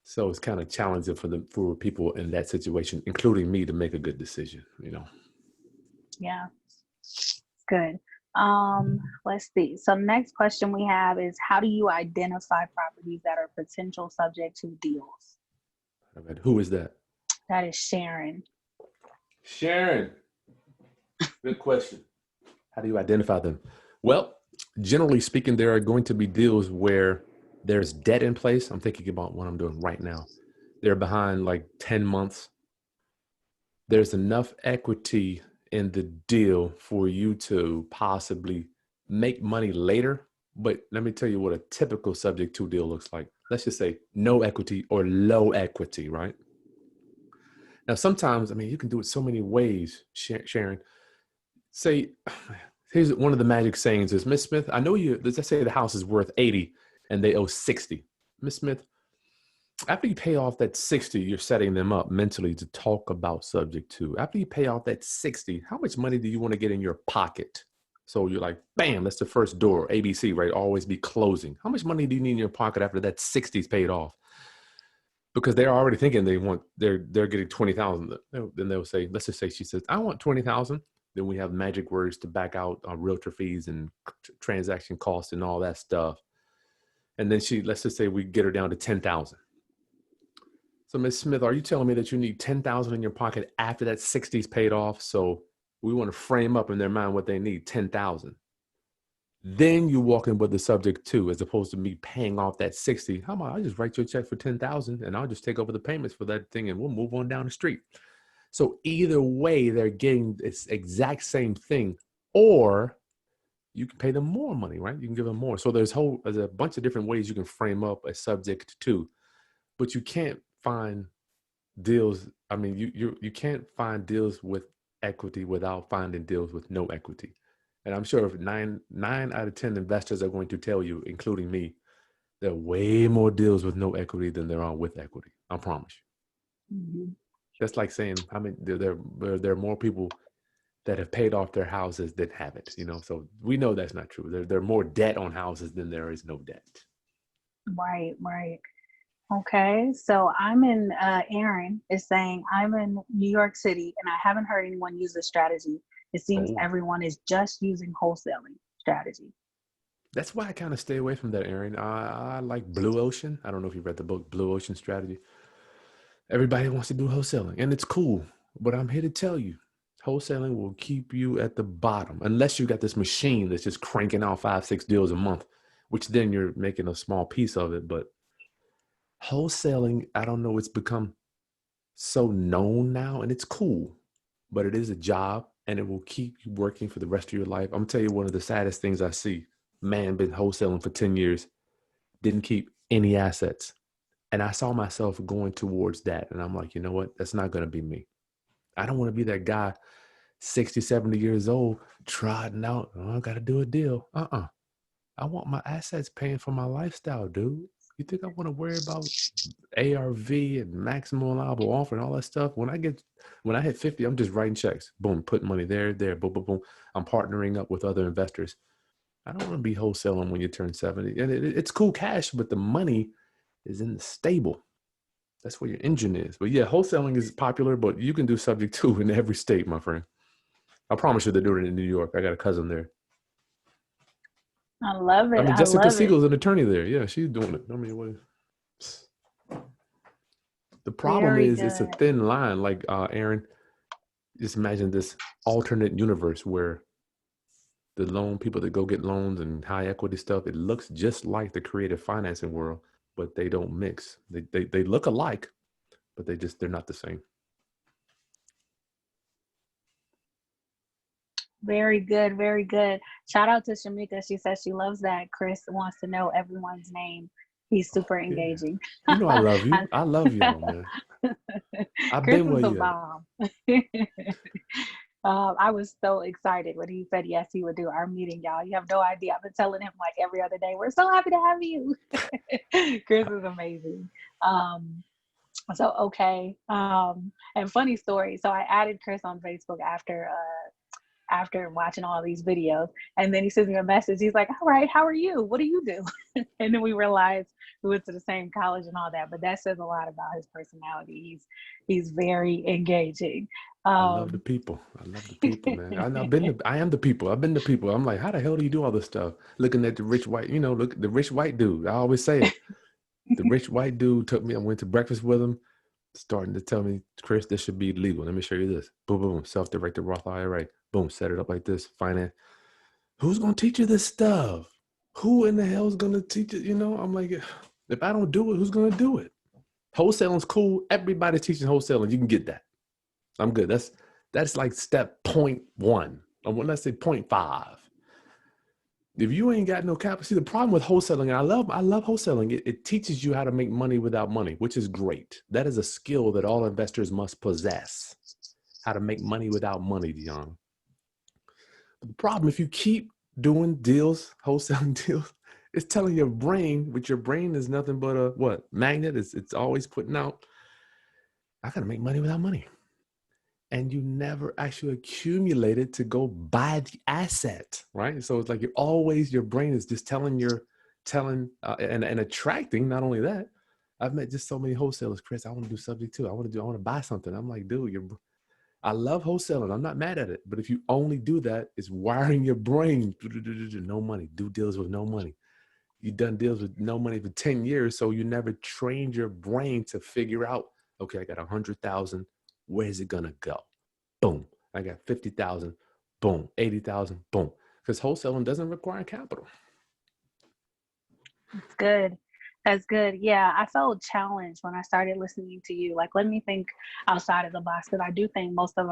So it's kind of challenging for people in that situation, including me, to make a good decision. Yeah, good. Let's see. So next question we have is, how do you identify properties that are potential subject to deals? Who is that? That is Sharon. Sharon. Good question. How do you identify them? Well, generally speaking, there are going to be deals where there's debt in place. I'm thinking about what I'm doing right now. They're behind like 10 months. There's enough equity in the deal for you to possibly make money later. But let me tell you what a typical subject to deal looks like. Let's just say no equity or low equity, right? Now, sometimes, I mean, you can do it so many ways, Sharon. Say, here's one of the magic sayings is, Miss Smith, I know let's say the house is worth 80 and they owe 60. Miss Smith, after you pay off that 60, you're setting them up mentally to talk about subject to. After you pay off that 60, how much money do you want to get in your pocket? So you're like, bam, that's the first door, ABC, right? Always be closing. How much money do you need in your pocket after that 60 is paid off? Because they're already thinking they're getting 20,000. Then they'll say, let's just say she says, I want 20,000. Then we have magic words to back out realtor fees and transaction costs and all that stuff. And then let's just say we get her down to 10,000. So Ms. Smith, are you telling me that you need 10,000 in your pocket after that 60 is paid off? So we want to frame up in their mind what they need, 10,000. Then you walk in with the subject to, as opposed to me paying off that 60. How about I just write you a check for 10,000 and I'll just take over the payments for that thing and we'll move on down the street. So either way, they're getting this exact same thing, or you can pay them more money, right? You can give them more. So there's a bunch of different ways you can frame up a subject to, but you can't find deals. I mean, you can't find deals with equity without finding deals with no equity. And I'm sure if nine out of 10 investors are going to tell you, including me, there are way more deals with no equity than there are with equity. I promise you. Mhm. That's like saying, I mean, there are more people that have paid off their houses than haven't. So we know that's not true. There are more debt on houses than there is no debt. Right, right. Okay, so Aaron is saying, I'm in New York City and I haven't heard anyone use this strategy. It seems Oh, everyone is just using wholesaling strategy. that's why I kind of stay away from that, Aaron. I like Blue Ocean. I don't know if you read the book Blue Ocean Strategy. Everybody wants to do wholesaling, and it's cool. But I'm here to tell you, wholesaling will keep you at the bottom unless you got this machine that's just cranking out 5, 6 deals a month, which then you're making a small piece of it. But wholesaling, I don't know, it's become so known now, and it's cool, but it is a job, and it will keep you working for the rest of your life. I'm gonna tell you one of the saddest things I see. Man, been wholesaling for 10 years, didn't keep any assets. And I saw myself going towards that. And I'm like, you know what? That's not going to be me. I don't want to be that guy, 60, 70 years old, trotting out. Oh, I got to do a deal. I want my assets paying for my lifestyle, dude. You think I want to worry about ARV and maximum allowable offer and all that stuff? When I hit 50, I'm just writing checks. Boom, putting money there, boom, boom, boom. I'm partnering up with other investors. I don't want to be wholesaling when you turn 70. And it's cool cash, but the money is in the stable. That's where your engine is. But yeah, wholesaling is popular, but you can do subject to in every state, my friend. I promise you they're doing it in New York. I got a cousin there. I love I it. mean, I Jessica love it. Siegel's an attorney there. Yeah, she's doing it. I mean, the problem Very is it's a good. thin line. Like Aaron, just imagine this alternate universe where the loan people that go get loans and high equity stuff, it looks just like the creative financing world, but they don't mix. They look alike, but they're not the same. Very good. Very good. Shout out to Shamika. She says she loves that Kris wants to know everyone's name. He's super Yeah. engaging. You know I love you. I love y'all, man. I've Chris been is where the you at. bomb. I was so excited when he said yes, he would do our meeting, y'all. You have no idea. I've been telling him like every other day, we're so happy to have you. Chris is amazing. So okay. And funny story. So I added Chris on Facebook after watching all these videos. And then he sends me a message. He's like, all right, how are you? What do you do? And then we realized we went to the same college and all that. But that says a lot about his personality. He's very engaging. I love the people. I love the people, man. I am the people. I've been the people. I'm like, how the hell do you do all this stuff? Looking at the rich white, look, the rich white dude. I always say it. The rich white dude took me, I went to breakfast with him, starting to tell me, Kris, this should be legal. Let me show you this. Boom, boom, self-directed Roth IRA. Boom, set it up like this. Finance. Who's going to teach you this stuff? Who in the hell is going to teach it? I'm like, if I don't do it, who's going to do it? Wholesaling's cool. Everybody's teaching wholesaling. You can get that. I'm good. That's like step 0.1. Or let's say 0.5. If you ain't got no capital, see the problem with wholesaling, and I love wholesaling. It teaches you how to make money without money, which is great. That is a skill that all investors must possess. How to make money without money, Dion. But the problem, if you keep doing deals, wholesaling deals, it's telling your brain, which your brain is nothing but a what? Magnet. It's always putting out, I gotta make money without money. And you never actually accumulate it to go buy the asset, right? So it's like your brain is just telling and attracting. Not only that, I've met just so many wholesalers. Kris, I want to do subject to. I want to buy something. I'm like, dude, I love wholesaling. I'm not mad at it, but if you only do that, it's wiring your brain. No money. Do deals with no money. You've done deals with no money for 10 years, so you never trained your brain to figure out, okay, I got 100,000. Where's it gonna go? Boom. I got 50,000. Boom. 80,000. Boom. Because wholesaling doesn't require capital. That's good. That's good. Yeah, I felt challenged when I started listening to you. Like, let me think outside of the box, because I do think most of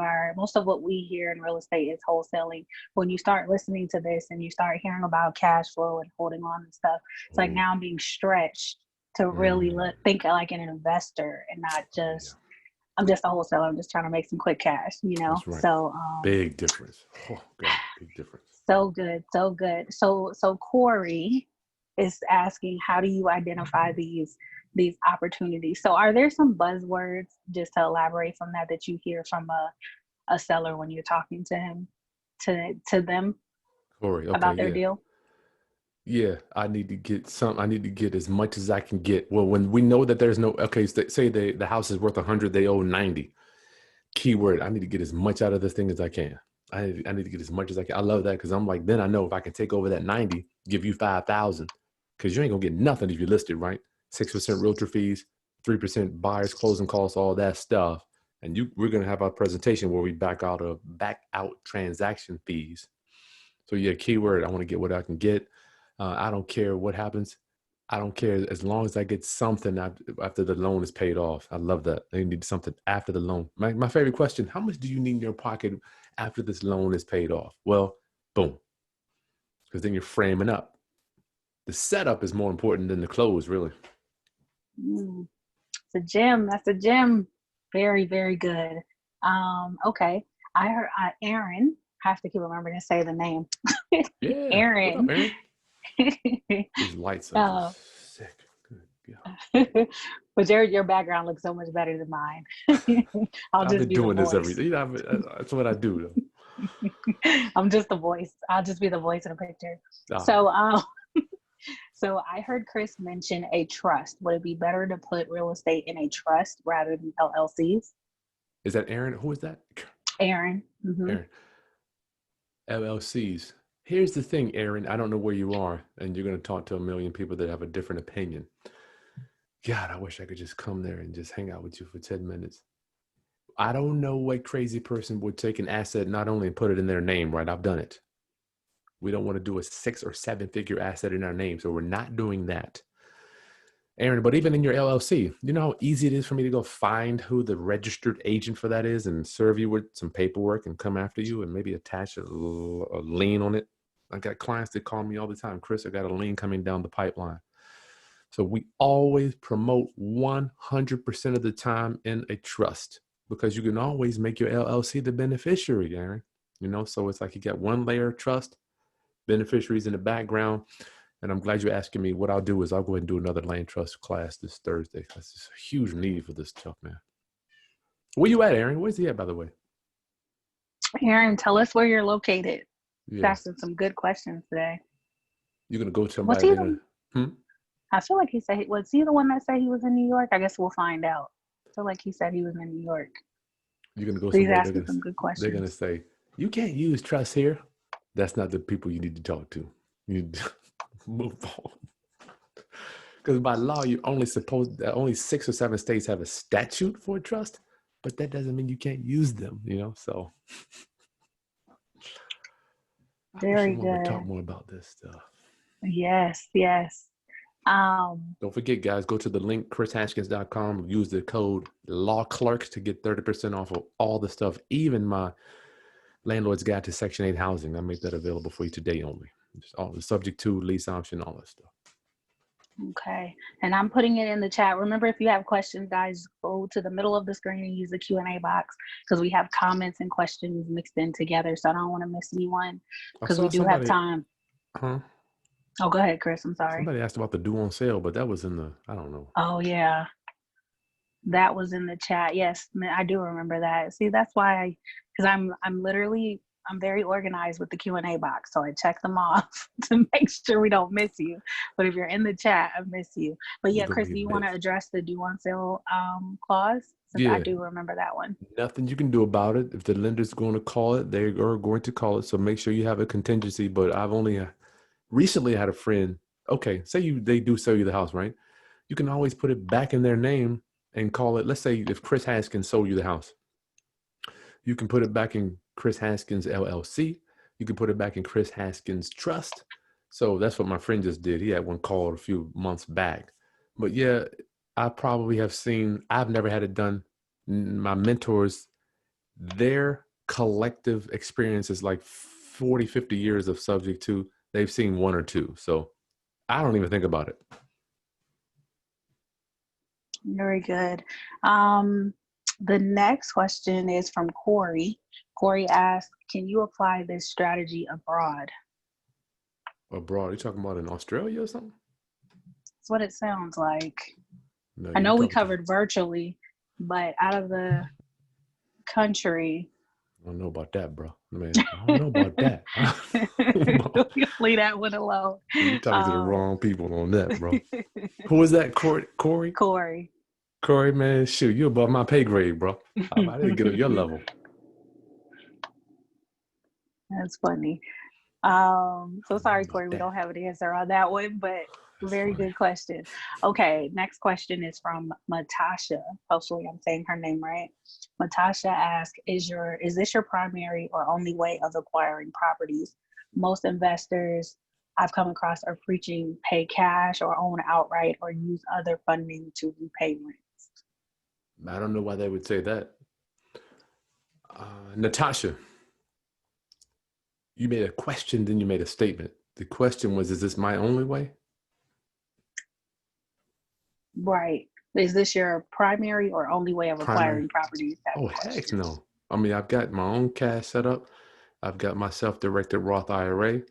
what we hear in real estate is wholesaling. When you start listening to this and you start hearing about cash flow and holding on and stuff, it's like now I'm being stretched to really think like an investor and not just I'm just a wholesaler. I'm just trying to make some quick cash, That's right. So big difference. Oh God, big difference. so good, so good. So Corey is asking, how do you identify these opportunities? So are there some buzzwords, just to elaborate from that you hear from a seller when you're talking to him, to them, Corey, okay, about their yeah. deal? Yeah, I need to get as much as I can get. Well, when we know that there's no, okay, say the house is worth 100, they owe 90. Keyword, I need to get as much out of this thing as I can. I need to get as much as I can. I love that because I'm like, then I know if I can take over that 90, give you 5,000, because you ain't gonna get nothing if you list it, right? 6% realtor fees, 3% buyers closing costs, all that stuff. And we're gonna have our presentation where we back out transaction fees. So yeah, keyword, I want to get what I can get. I don't care what happens. I don't care as long as I get something after the loan is paid off. I love that. They need something after the loan. My favorite question, how much do you need in your pocket after this loan is paid off? Well, boom. Because then you're framing up. The setup is more important than the close, really. It's a gem. That's a gem. Very, very good. Okay. I heard Aaron. I have to keep remembering to say the name. Yeah. Aaron. What up, Aaron? These lights are just sick. Good Yeah. But your background looks so much better than mine. I'll I've just been be the doing this every voice. day. You know, that's what I do, I'm just the voice. I'll just be the voice in a picture. though. So, so I heard Kris mention a trust. Would it be better to put real estate in a trust rather than LLCs? Is that Aaron? Who is that? Aaron. Mm-hmm. Aaron. LLCs. Here's the thing, Aaron. I don't know where you are, and you're going to talk to a million people that have a different opinion. God, I wish I could just come there and just hang out with you for 10 minutes. I don't know what crazy person would take an asset not only and put it in their name, right? I've done it. We don't want to do a 6 or 7 figure asset in our name, so we're not doing that. Aaron, but even in your LLC, you know how easy it is for me to go find who the registered agent for that is and serve you with some paperwork and come after you and maybe attach a lien on it. I got clients that call me all the time. Kris, I got a lien coming down the pipeline. So we always promote 100% of the time in a trust because you can always make your LLC the beneficiary, Aaron. You know, so it's like you got one layer of trust, beneficiaries in the background. And I'm glad you're asking me. What I'll do is I'll go ahead and do another land trust class this Thursday. That's just a huge need for this stuff, man. Where you at, Aaron? Where's he at, by the way? Aaron, tell us where you're located. Yeah. Asking some good questions today. You're going to go to Was somebody. he I feel like he said, was he the one that said he was in New York? I guess we'll find out. I feel like he said he was in New York. You're going to go So he's somewhere. asking some good questions. They're going to say, you can't use trust here. That's not the people you need to talk to. You need to move on. Because by law, you're only supposed that only 6 or 7 states have a statute for a trust, but that doesn't mean you can't use them, you know? So I wish Very someone would good. talk more about this stuff. Yes, yes. Don't forget, guys, go to the link, krishaskins.com. Use the code LAWCLERK to get 30% off of all the stuff, even my landlord's guide to Section 8 housing. I make that available for you today only. Just all the subject to, lease option, all that stuff. Okay. And I'm putting it in the chat. Remember, if you have questions, guys, go to the middle of the screen and use the Q&A box because we have comments and questions mixed in together. So I don't want to miss anyone because we do have time. Huh? Oh, go ahead, Kris. I'm sorry. Somebody asked about the due on sale, but that was in the, I don't know. Oh, yeah. That was in the chat. Yes, I do remember that. See, that's why because I'm very organized with the Q&A box. So I check them off to make sure we don't miss you. But if you're in the chat, I miss you. But yeah, Kris, do you want to address the due on sale clause? Since I do remember that one. Nothing you can do about it. If the lender's going to call it, they are going to call it. So make sure you have a contingency. But I've only recently had a friend, okay, say they do sell you the house, right? You can always put it back in their name and call it, let's say if Kris Haskins sold you the house, you can put it back in Kris Haskins LLC. You can put it back in Kris Haskins Trust. So that's what my friend just did. He had one called a few months back. But yeah, I probably have seen, I've never had it done. My mentors, their collective experience is like 40, 50 years of subject to, they've seen 1 or 2. So I don't even think about it. Very good. The next question is from Corey. Corey asks, can you apply this strategy abroad? Abroad? Are you talking about in Australia or something? That's what it sounds like. No, I know we covered virtually, but out of the country. I don't know about that, bro. Man, I don't know about that. Leave that one alone. You're talking to the wrong people on that, bro. Who is that? Corey? Corey, man, shoot, you above my pay grade, bro. I didn't get on your level. That's funny. So sorry, Corey, we don't have an answer on that one, but very good question. Okay, next question is from Matasha. Hopefully I'm saying her name right. Matasha asks, is this your primary or only way of acquiring properties? Most investors I've come across are preaching pay cash or own outright or use other funding to repay rents. I don't know why they would say that. Natasha, you made a question, then you made a statement. The question was, is this my only way? Right. Is this your primary or only way of acquiring properties? Oh, heck no. I mean, I've got my own cash set up. I've got my self-directed Roth IRA.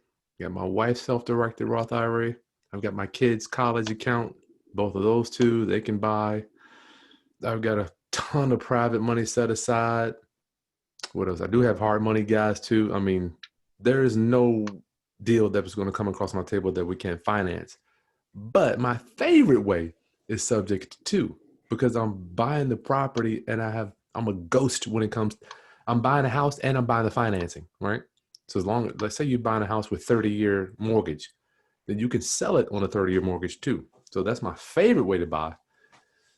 Got my wife's self-directed Roth IRA. I've got my kids' college account. Both of those two, they can buy. I've got a ton of private money set aside. What else? I do have hard money guys too. I mean, there is no deal that was going to come across my table that we can't finance. But my favorite way is subject to, because I'm buying the property and I'm a ghost when it comes. I'm buying a house and I'm buying the financing, right? So as long as, let's say you're buying a house with 30-year mortgage, then you can sell it on a 30-year mortgage too. So that's my favorite way to buy.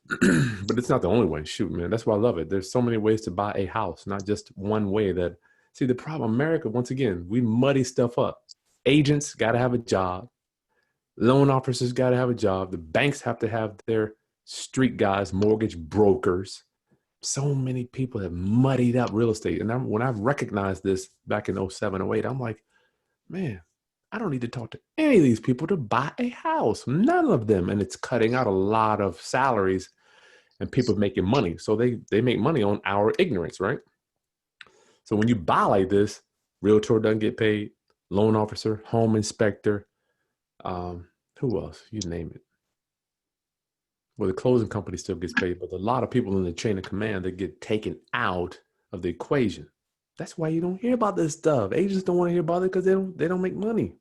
But it's not the only way. Shoot, man. That's why I love it. There's so many ways to buy a house, not just one way. That, see, the problem, America, once again, we muddy stuff up. Agents got to have a job. Loan officers got to have a job. The banks have to have their street guys, mortgage brokers. So many people have muddied up real estate. And when I've recognized this back in 07, 08, I'm like, man, I don't need to talk to any of these people to buy a house. None of them. And it's cutting out a lot of salaries and people making money. So they make money on our ignorance, right? So when you buy like this, realtor doesn't get paid, loan officer, home inspector, who else? You name it. Well, the closing company still gets paid, but a lot of people in the chain of command that get taken out of the equation. That's why you don't hear about this stuff. Agents don't want to hear about it because they don't make money.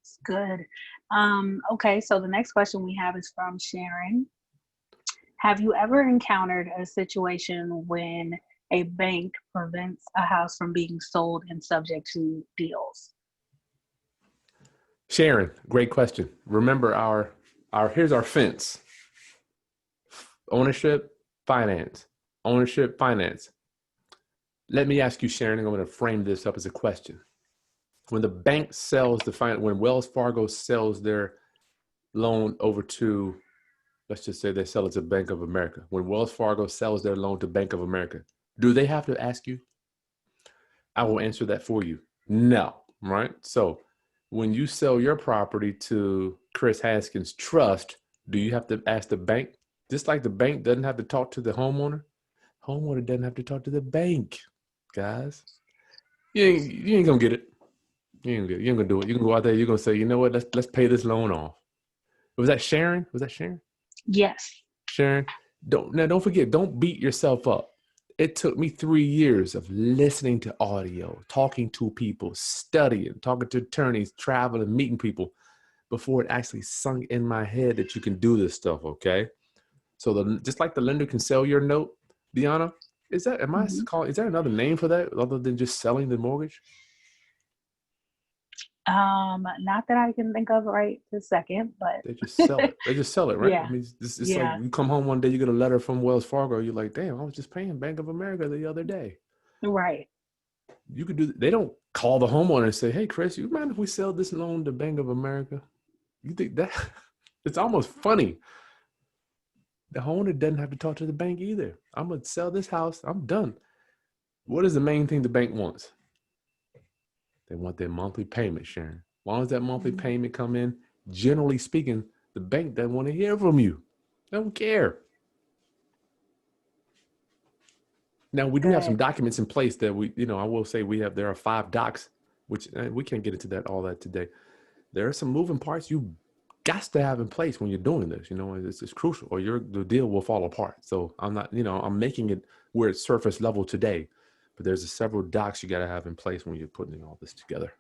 It's good. Okay, so the next question we have is from Sharon. Have you ever encountered a situation when a bank prevents a house from being sold and subject to deals? Sharon, great question. Remember here's our fence. Ownership, finance. Ownership, finance. Let me ask you, Sharon, I'm going to frame this up as a question. When the bank sells when Wells Fargo sells their loan over to, let's just say they sell it to Bank of America. When Wells Fargo sells their loan to Bank of America, do they have to ask you? I will answer that for you. No, right? So when you sell your property to Kris Haskins Trust, do you have to ask the bank? Just like the bank doesn't have to talk to the homeowner, homeowner doesn't have to talk to the bank, guys. You ain't gonna get it. You ain't gonna do it. You can go out there, you're gonna say, you know what, let's pay this loan off. Was that Sharon? Was that Sharon? Yes. Sharon, don't forget, don't beat yourself up. It took me 3 years of listening to audio, talking to people, studying, talking to attorneys, traveling, meeting people before it actually sunk in my head that you can do this stuff, okay? So just like the lender can sell your note, Deanna, is there another name for that other than just selling the mortgage? Not that I can think of right this second, but they just sell it. They just sell it, right? Yeah. I mean, it's like you come home one day, you get a letter from Wells Fargo. You're like, damn, I was just paying Bank of America the other day. Right. You could do. They don't call the homeowner and say, hey, Kris, you mind if we sell this loan to Bank of America? You think that? It's almost funny. The homeowner doesn't have to talk to the bank either. I'm gonna sell this house. I'm done. What is the main thing the bank wants? They want their monthly payment, Sharon. As long as that monthly payment come in, generally speaking, the bank doesn't want to hear from you. They don't care. Now, we do have some documents in place that I will say there are 5 docs, which we can't get into all that today. There are some moving parts you got to have in place when you're doing this. It's crucial, or the deal will fall apart. So I'm not, I'm making it where it's surface level today, but there's several docs you got to have in place when you're putting all this together.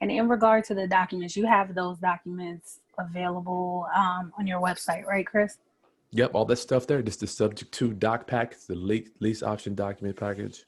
And in regard to the documents, you have those documents available on your website, right, Kris? Yep, all that stuff there. Just the subject to doc pack, the lease option document package.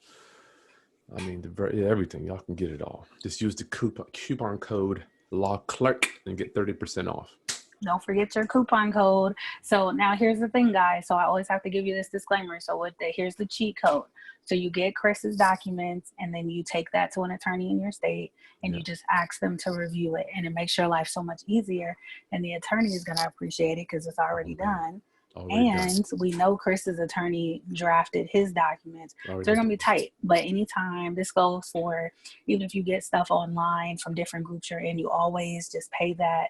I mean, everything. Y'all can get it all. Just use the coupon code Law Clerk and get 30% off. Don't forget your coupon code. So now here's the thing, guys. So I always have to give you this disclaimer. So here's the cheat code. So you get Kris's documents, and then you take that to an attorney in your state, and you just ask them to review it, and it makes your life so much easier. And the attorney is going to appreciate it because it's already done. We know Kris's attorney drafted his documents. So they're going to be tight. But anytime, this goes for, even if you get stuff online from different groups you're in, you always just pay that,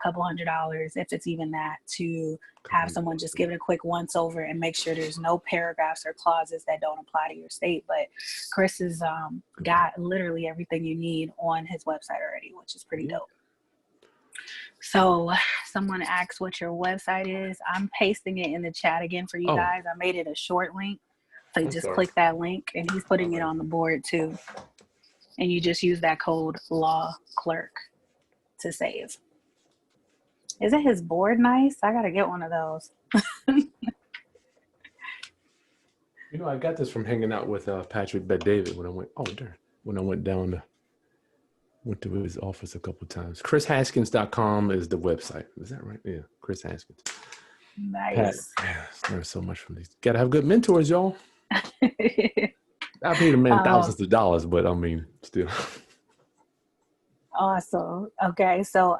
couple $100, if it's even that, to have someone just give it a quick once over and make sure there's no paragraphs or clauses that don't apply to your state. But Kris has got literally everything you need on his website already, which is pretty dope. So someone asked what your website is. I'm pasting it in the chat again for you Oh, guys. I made it a short link. So you I'm just sorry. click that link and he's All putting it right. on the board too. And you just use that code law clerk to save. Isn't his board nice? I gotta get one of those. You know, I got this from hanging out with Patrick Bet David when I went. Oh, there. When I went down to went to his office a couple times. KrisHaskins.com is the website. Is that right? Yeah, Kris Haskins. Pat, Nice. man, I learned so much from these. Gotta have good mentors, y'all. I paid a man Oh, thousands of dollars, but I mean, still. awesome. Okay, so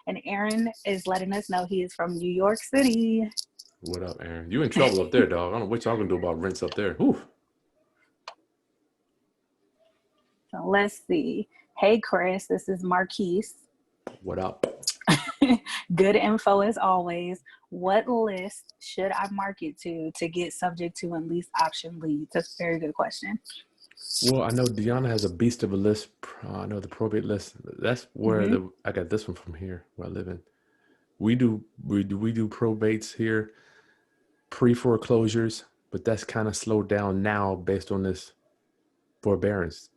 and Aaron is letting us know he is from New York City. What up, Aaron? You in trouble up there, dog. I don't know what y'all gonna do about rents up there. Whew. So let's see. Hey Kris, this is Marquise. What up? Good info as always. What list should I market to get subject to and lease option leads? That's a very good question. Well, I know Deanna has a beast of a list. I know the probate list. That's where Mm-hmm. I got this one from here, where I live in. We do probates here, pre-foreclosures, but that's kind of slowed down now based on this forbearance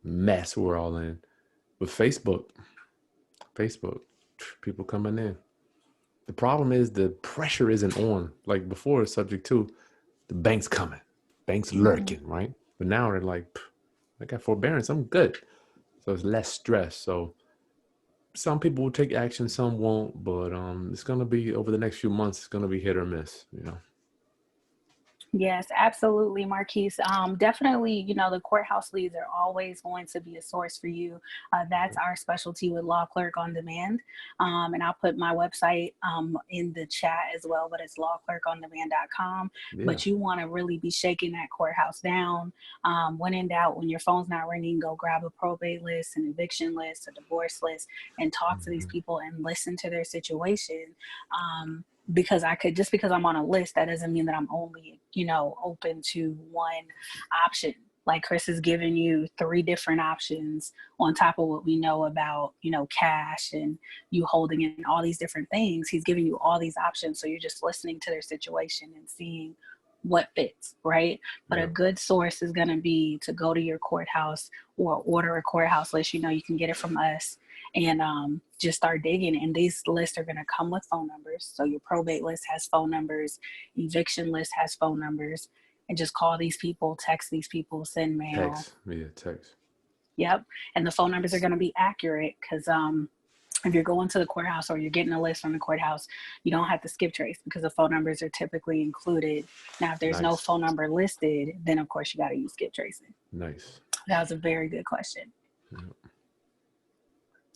mess we're all in. With Facebook, people coming in. The problem is the pressure isn't on. Like before, subject to the bank's coming, bank's Mm-hmm. lurking, right? But now they're like, I got forbearance, I'm good. So it's less stress. So some people will take action, some won't. But it's gonna be over the next few months. It's gonna be hit or miss. You know. Yes, absolutely, Marquise. Definitely, the courthouse leads are always going to be a source for you. That's our specialty with Law Clerk on Demand. And I'll put my website in the chat as well, but it's lawclerkondemand.com. Yeah. But you want to really be shaking that courthouse down. When in doubt, when your phone's not ringing, go grab a probate list, an eviction list, a divorce list, and talk to these Mhm. people and listen to their situation. Because just because I'm on a list, that doesn't mean that I'm only, open to one option. Like Kris is giving you 3 different options on top of what we know about, cash and you holding in all these different things. He's giving you all these options. So you're just listening to their situation and seeing what fits, right? But a Yeah. good source is going to be to go to your courthouse or order a courthouse list. You can get it from us and just start digging. And these lists are going to come with phone numbers. So your probate list has phone numbers, eviction list has phone numbers, and just call these people, text these people, send mail. Text. Yeah, text. Yep. And the phone numbers are going to be accurate because if you're going to the courthouse or you're getting a list from the courthouse, you don't have to skip trace because the phone numbers are typically included. Now, if there's no Nice. phone number listed, then of course you got to use skip tracing. Nice. That was a very good question. Yeah.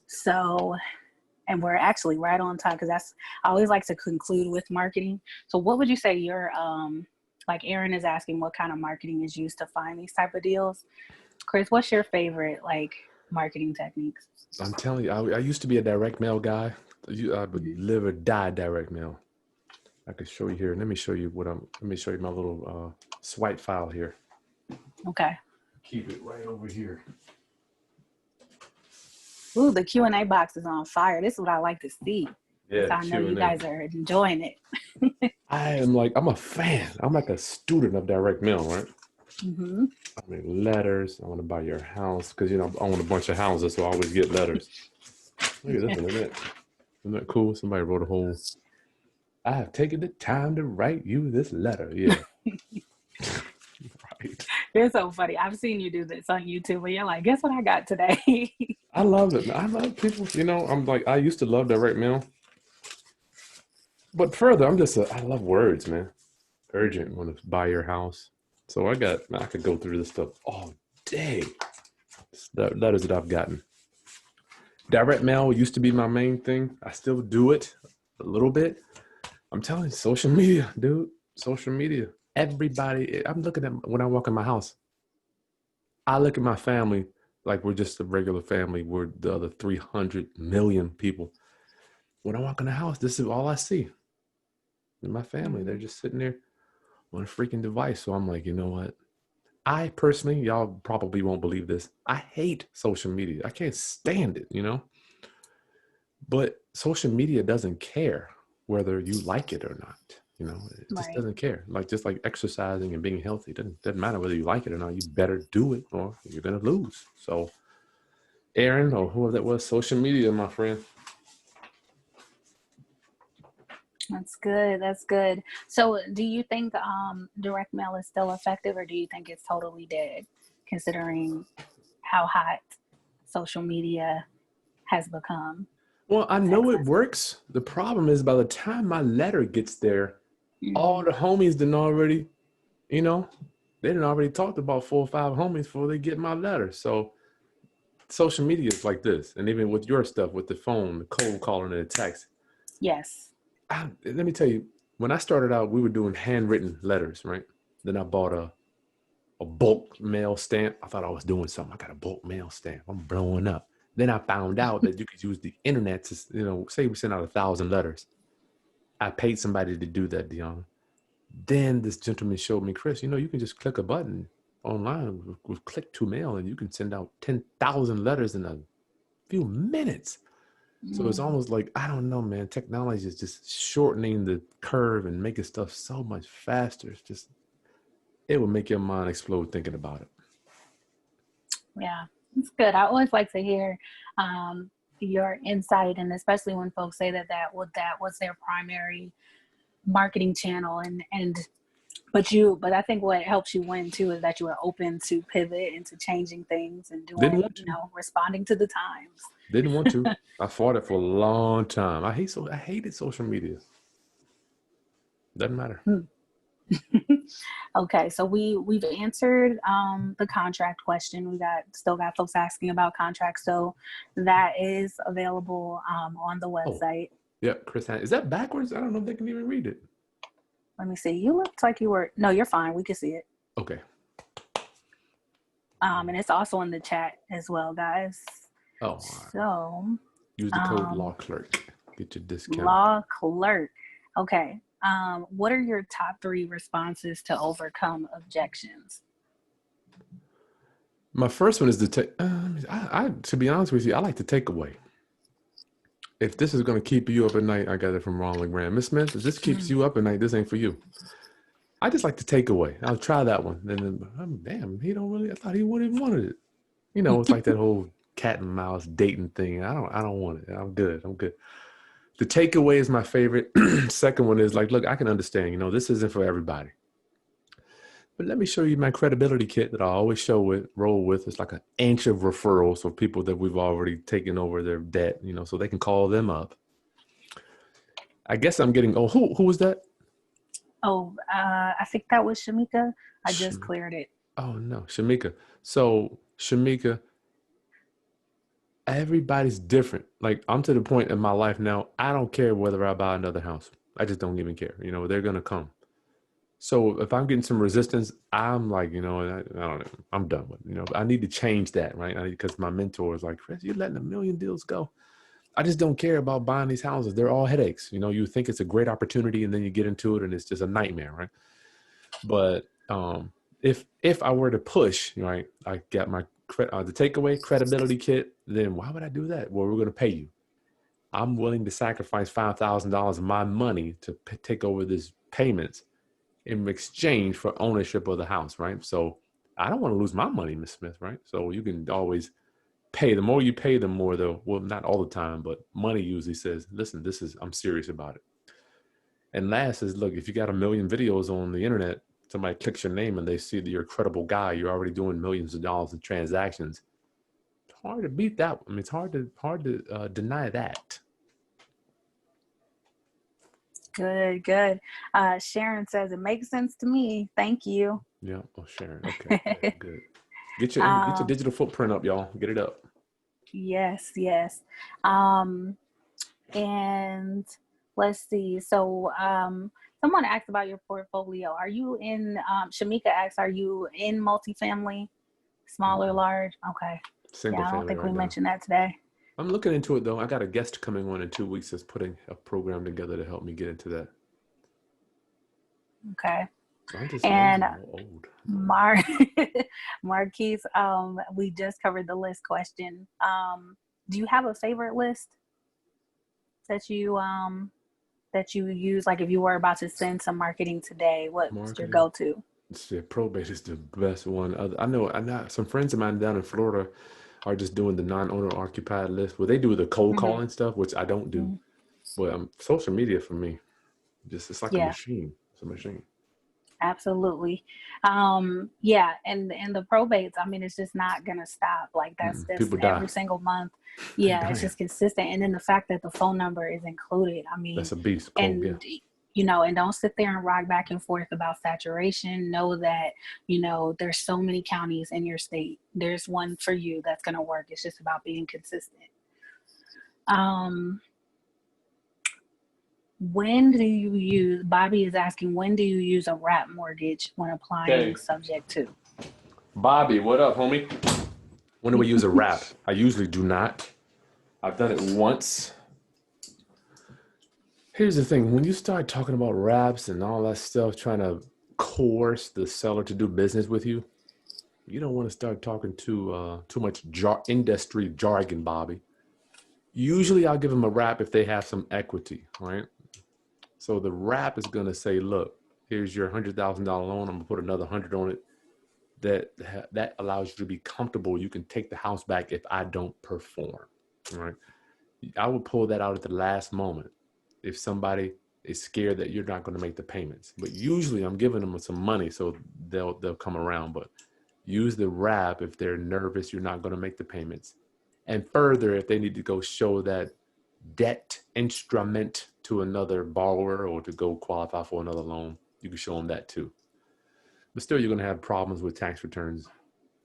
So, and we're actually right on time because I always like to conclude with marketing. So what would you say your like Aaron is asking what kind of marketing is used to find these type of deals? Kris, what's your favorite like marketing techniques? I'm telling you, I used to be a direct mail guy. I would Mm-hmm. live or die direct mail. I could show you here. Let me show you let me show you my little swipe file here. Okay. Keep it right over here. Ooh, the Q&A box is on fire. This is what I like to see. Yeah, So I know you Q&A. guys are enjoying it. I'm a fan. I'm like a student of direct mail, right? Mm-hmm. I mean, letters. I want to buy your house because, I own a bunch of houses, so I always get letters. Look at this one, isn't that cool? Somebody wrote a whole, I have taken the time to write you this letter. Yeah. Right. You're so funny. I've seen you do this on YouTube where you're like, guess what I got today? I love it. I love people, I'm like, I used to love direct mail. But further, I love words, man. Urgent, want to buy your house. So I could go through this stuff all day. Letters that I've gotten. Direct mail used to be my main thing. I still do it a little bit. I'm telling you, social media, dude. Social media. Everybody, I'm looking at when I walk in my house. I look at my family like we're just a regular family. We're the other 300 million people. When I walk in the house, this is all I see. And my family, they're Mhm. just sitting there on a freaking device. So I'm like, you know what? I personally, y'all probably won't believe this. I hate social media. I can't stand it, But social media doesn't care whether you like it or not. You know, it just Right. doesn't care. Like just like exercising and being healthy, doesn't matter whether you like it or not. You better do it or you're gonna lose. So, Aaron or whoever that was, social media, my friend. That's good. That's good. So, do you think direct mail is still effective, or do you think it's totally dead, considering how hot social media has become Well, I and know text it messaging? works. The problem is by the time my letter gets there, all Mm-hmm. the homies done already, you know, they done already talked about 4 or 5 homies before they get my letter. So social media is like this. And even with your stuff, with the phone, the cold calling and the text. Yes. Let me tell you, when I started out, we were doing handwritten letters, right? Then I bought a bulk mail stamp. I thought I was doing something. I got a bulk mail stamp. I'm blowing up. Then I found out that you could use the internet to, say we sent out 1,000 letters. I paid somebody to do that, Deanna. Then this gentleman showed me, Kris, you can just click a button online with click to mail and you can send out 10,000 letters in a few minutes. So it's Mm. almost like, I don't know, man, technology is just shortening the curve and making stuff so much faster. It's just, it will make your mind explode thinking about it. Yeah, it's good. I always like to hear your insight, and especially when folks say that was their primary marketing channel, but I think what helps you win too is that you are open to pivot and to changing things and Didn't doing, want to. responding to the times. Didn't want to. I fought it for a long time. I hated social media. Doesn't matter. Hmm. Okay, so we've answered the contract question. Still got folks asking about contracts, so that is available on the Oh, website. yeah, is that backwards? I don't know if they can even read it. Let me see. You looked like you were. No, you're fine. We can see it. Okay. And it's also in the chat as well, guys. Oh, all right. So, Use the code law um, clerk. Get your discount. law clerk. Okay. What are your top 3 responses to overcome objections? My first one is the take. To be honest with you, I like the takeaway. If this is going to keep you up at night, I got it from Ron LeGrand. Miss Smith, if this keeps you up at night, this ain't for you. I just like the takeaway. I'll try that one. Then, damn, he don't really. I thought he wouldn't have wanted it. It's like that whole cat and mouse dating thing. I don't want it. I'm good. The takeaway is my favorite. Second one is like, look, I can understand. This isn't for everybody. But let me show you my credibility kit that I always roll with. It's like an inch of referrals for people that we've already taken over their debt, so they can call them up. I guess I'm getting, who was that? Oh, I think that was Shamika. I just cleared it. Oh, no, Shamika. So, Shamika, everybody's different. Like, I'm to the point in my life now, I don't care whether I buy another house. I just don't even care. They're going to come. So if I'm getting some resistance, I'm like, I don't know, I'm done with it. I need to change that, right? Because my mentor is like, Kris, you're letting a million deals go. I just don't care about buying these houses. They're all headaches. You think it's a great opportunity and then you get into it and it's just a nightmare, right? But if I were to push, right, I got my the takeaway credibility kit, then why would I do that? Well, we're going to pay you. I'm willing to sacrifice $5,000 of my money to take over this payments in exchange for ownership of the house, right? So I don't want to lose my money, Miss Smith, right? So you can always pay. The more you pay, the more well, not all the time, but money usually says, listen, I'm serious about it. And last is, look, if you got a million videos on the internet, somebody clicks your name and they see that you're a credible guy, you're already doing millions of dollars in transactions. It's hard to beat that. I mean, it's hard to deny that. Good, good. Sharon says it makes sense to me. Thank you. Yeah. Oh, Sharon. Okay. Good. Get your digital footprint up, y'all. Get it up. Yes, yes. And let's see. So, someone asked about your portfolio. Are you in? Shamika asks, "Are you in multifamily, small or large?" Okay. Single I don't family think right we now. mentioned that today. I'm looking into it though. I got a guest coming on in 2 weeks that's putting a program together to help me get into that. Okay. I'm just And lazy, old. Marquise, we just covered the list question. Do you have a favorite list? that you use, like if you were about to send some marketing today, what's your Marketing. go-to? Probate is the best one. I know some friends of mine down in Florida are just doing the non-owner occupied list. Well, they do the cold Hmm. calling stuff, which I don't do. Hmm. But social media for me, it's like a Yeah. machine. It's a machine. Absolutely. Yeah, and the probates, I mean, it's just not gonna stop. Like that's People die. every single month. They're Yeah, it's dying. just consistent. And then the fact that the phone number is included, I mean, That's a beast. Yeah. and and don't sit there and rock back and forth about saturation. Know that, there's so many counties in your state. There's one for you that's gonna work. It's just about being consistent. Um When do you use, Bobby is asking, when do you use a wrap mortgage when applying Okay. subject to? Bobby, what up, homie? When do we use a wrap? I usually do not. I've done it once. Here's the thing. When you start talking about wraps and all that stuff, trying to coerce the seller to do business with you, you don't want to start talking too much industry jargon, Bobby. Usually I'll give them a wrap if they have some equity, right? So the wrap is going to say, look, here's your $100,000 loan. I'm going to put another 100 on it. That allows you to be comfortable. You can take the house back if I don't perform, right? I will pull that out at the last moment if somebody is scared that you're not going to make the payments. But usually I'm giving them some money so they'll come around. But use the wrap if they're nervous you're not going to make the payments. And further, if they need to go show that debt instrument to another borrower or to go qualify for another loan, you can show them that too. But still, you're going to have problems with tax returns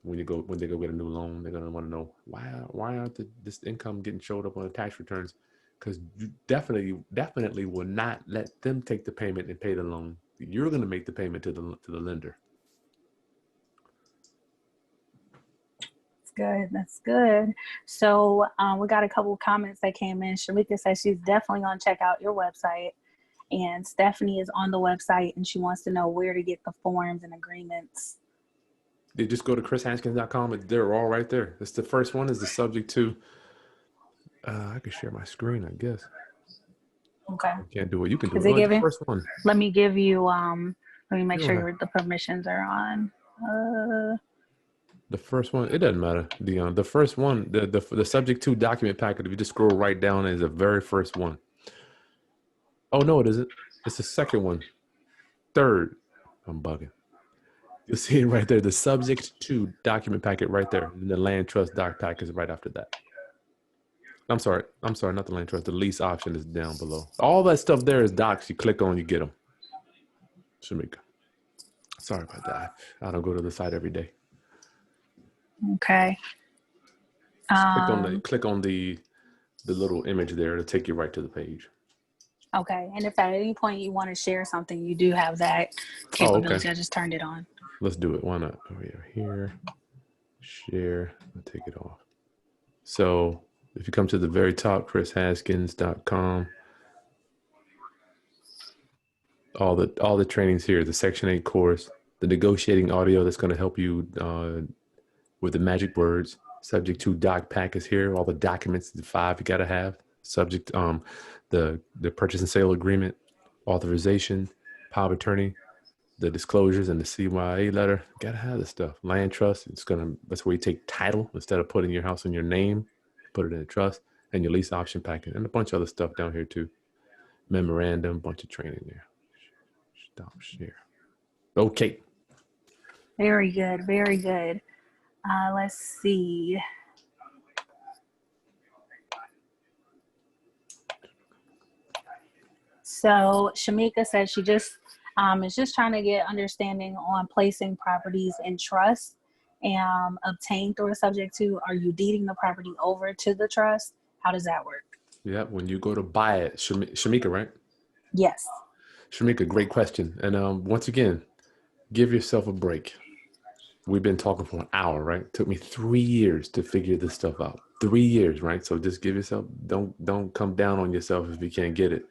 when they go get a new loan. They're going to want to know why aren't this income getting showed up on the tax returns? Because you definitely will not let them take the payment and pay the loan. You're going to make the payment to the lender. Good. That's good. So we got a couple of comments that came in. Shamika says she's definitely going to check out your website. And Stephanie is on the website and she wants to know where to get the forms and agreements. They just go to KrisHaskins.com. They're all right there. That's the first one is the subject to. I can share my screen, I guess. Okay. I can't do it. You can do Is it. it given? The first one. Let me give you, let me make sure the permissions are on. The first one, it doesn't matter, Dion. The first one, the subject to document packet, if you just scroll right down, is the very first one. Oh, no, it isn't. It's the second one. Third. I'm bugging. You'll see it right there. The subject to document packet right there. And the land trust doc pack is right after that. I'm sorry, not the land trust. The lease option is down below. All that stuff there is docs. You click on, you get them. Shamika. Sorry about that. I don't go to the site every day. Okay. Click on the little image there to take you right to the page. Okay. And if at any point you want to share something, you do have that capability. Oh, okay. I just turned it on. Let's do it. Why not? Oh, yeah. Here, share, I'll take it off. So if you come to the very top, KrisHaskins.com, all the trainings here, the Section 8 course, the negotiating audio that's going to help you with the magic words. Subject to doc pack is here. All the documents, the 5 you got to have. Subject, the purchase and sale agreement, authorization, power of attorney, the disclosures, and the CYA letter. You got to have this stuff. Land trust, that's where you take title instead of putting your house in your name, put it in a trust, and your lease option packet, and a bunch of other stuff down here too. Memorandum, bunch of training there. Stop share. Okay. Very good. Very good. Let's see. So Shamika said she just is just trying to get understanding on placing properties in trust and obtained through a subject to. Are you deeding the property over to the trust? How does that work? Yeah, when you go to buy it, Shamika, right? Yes. Shamika, great question. And once again, give yourself a break. We've been talking for an hour, right? It took me 3 years to figure this stuff out. 3 years, right? So just give yourself, don't come down on yourself if you can't get it.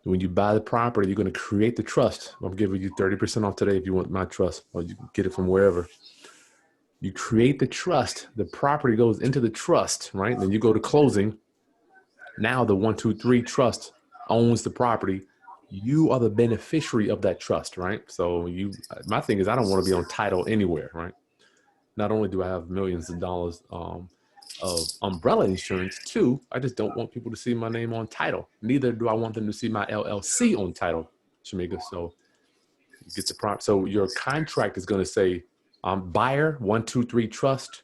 When you buy the property, you're going to create the trust. I'm giving you 30% off today if you want my trust, or you can get it from wherever. You create the trust. The property goes into the trust, right? Then you go to closing. Now the 123 trust owns the property. You are the beneficiary of that trust, right? So my thing is, I don't want to be on title anywhere, right? Not only do I have millions of dollars of umbrella insurance, too, I just don't want people to see my name on title. Neither do I want them to see my LLC on title, Shamika. So you get the prompt. So your contract is going to say buyer 123 trust,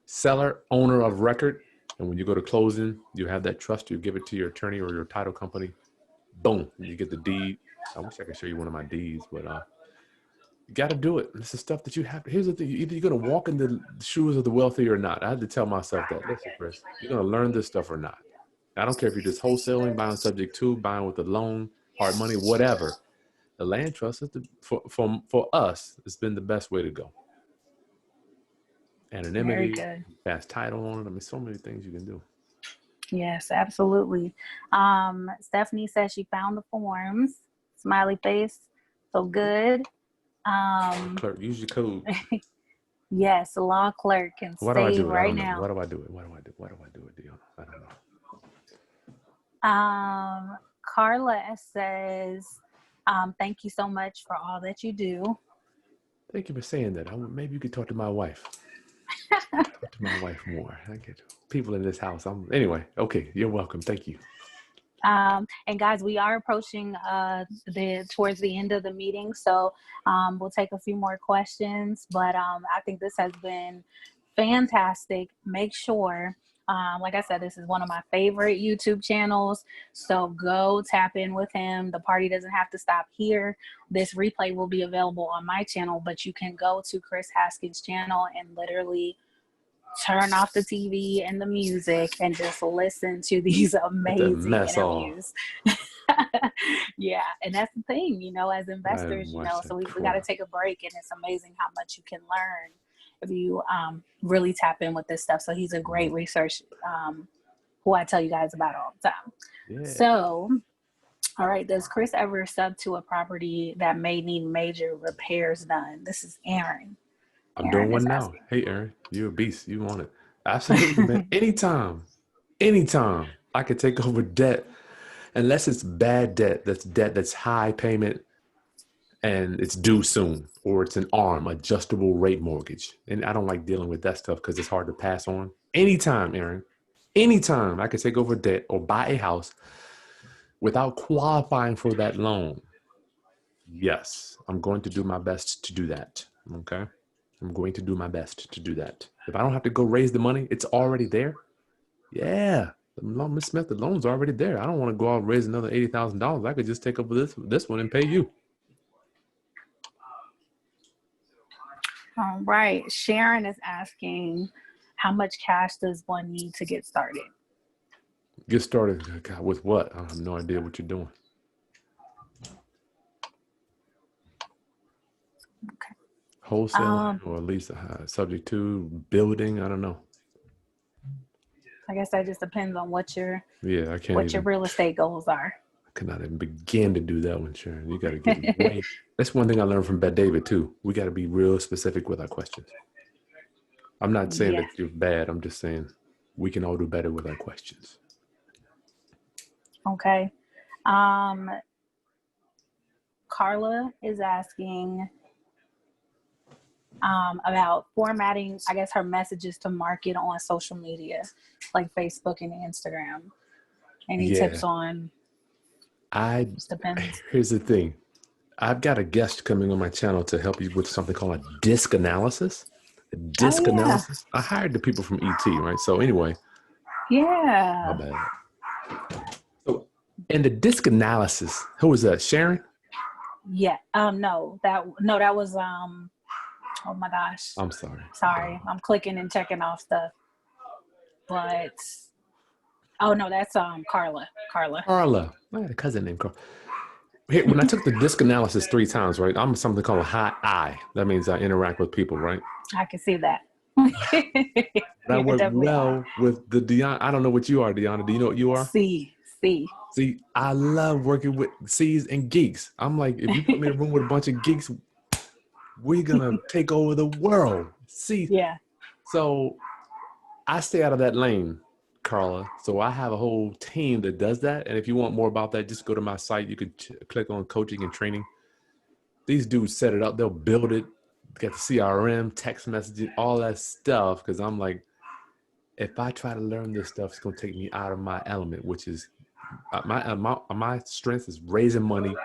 seller owner of record. And when you go to closing, you have that trust. You give it to your attorney or your title company. Boom, you get the deed. I wish I could show you one of my deeds, but you got to do it. This is stuff that you have. Here's the thing. Either you're going to walk in the shoes of the wealthy or not. I had to tell myself that. Listen, Kris, you're going to learn this stuff or not. I don't care if you're just wholesaling, buying subject to, buying with a loan, hard money, whatever. The land trust is for us, it's been the best way to go. Anonymity, fast title on it. I mean, so many things you can do. Yes, absolutely. Stephanie says she found the forms. Smiley face. So good. Clerk, use your code. Yes, law clerk can save right now. Why do I do it? Why do I do it, Dion? I don't know. Carla says, thank you so much for all that you do. Thank you for saying that. Maybe you could talk to my wife. Talk to my wife more. I get people in this house. Anyway, okay, you're welcome. Thank you. And guys, we are approaching towards the end of the meeting, so we'll take a few more questions, but I think this has been fantastic. Make sure, like I said, this is one of my favorite YouTube channels, so go tap in with him. The party doesn't have to stop here. This replay will be available on my channel, but you can go to Kris Haskins' channel and literally turn off the TV and the music and just listen to these amazing interviews. Yeah, and that's the thing, as investors, so we got to take a break, and it's amazing how much you can learn if you really tap in with this stuff. So he's a great research who I tell you guys about all the time. Yeah. So, all right, does Kris ever sub to a property that may need major repairs done? This is Aaron. I'm doing one now. Hey, Aaron, you're a beast. You want it. Absolutely, man. Anytime I could take over debt, unless it's bad debt, that's high payment and it's due soon, or it's an adjustable rate mortgage. And I don't like dealing with that stuff because it's hard to pass on. Anytime, Aaron, anytime I could take over debt or buy a house without qualifying for that loan. Yes, I'm going to do my best to do that. Okay. I'm going to do my best to do that. If I don't have to go raise the money, it's already there. Yeah, Ms. Smith, the loan's already there. I don't want to go out and raise another $80,000. I could just take over this one and pay you. All right. Sharon is asking, how much cash does one need to get started? Get started God, with what? I have no idea what you're doing. Okay. Wholesaling or at least subject to building. I don't know. I guess that just depends on what your your real estate goals are. I could not even begin to do that one, Sharon. You got to get away. That's one thing I learned from Bet David too. We got to be real specific with our questions. I'm not saying that you're bad. I'm just saying we can all do better with our questions. Okay. Carla is asking about formatting, I guess, her messages to market on social media, like Facebook and Instagram. Any tips on? Depends. Here's the thing. I've got a guest coming on my channel to help you with something called a disc analysis. Analysis. I hired the people from ET, right? So anyway. Yeah. My bad. So in the disc analysis, who was that? Sharon? Yeah. No, that was oh my gosh. I'm sorry. Sorry. I'm clicking and checking off stuff. But oh no, that's Carla. I had a cousin named Carla. Here, when I took the disc analysis 3 times, right? I'm something called a high I. That means I interact with people, right? I can see that. I work well with the Deanna. I don't know what you are, Deanna. Do you know what you are? C. See, I love working with C's and geeks. I'm like, if you put me in a room with a bunch of geeks, we're gonna take over the world. See? Yeah. So I stay out of that lane. Carla. So I have a whole team that does that. And if you want more about that, just go to my site. You could click on coaching and training. These dudes set it up. They'll build it, get the CRM, text messaging, all that stuff. Because I'm like, if I try to learn this stuff, it's going to take me out of my element, which is my strength is raising money,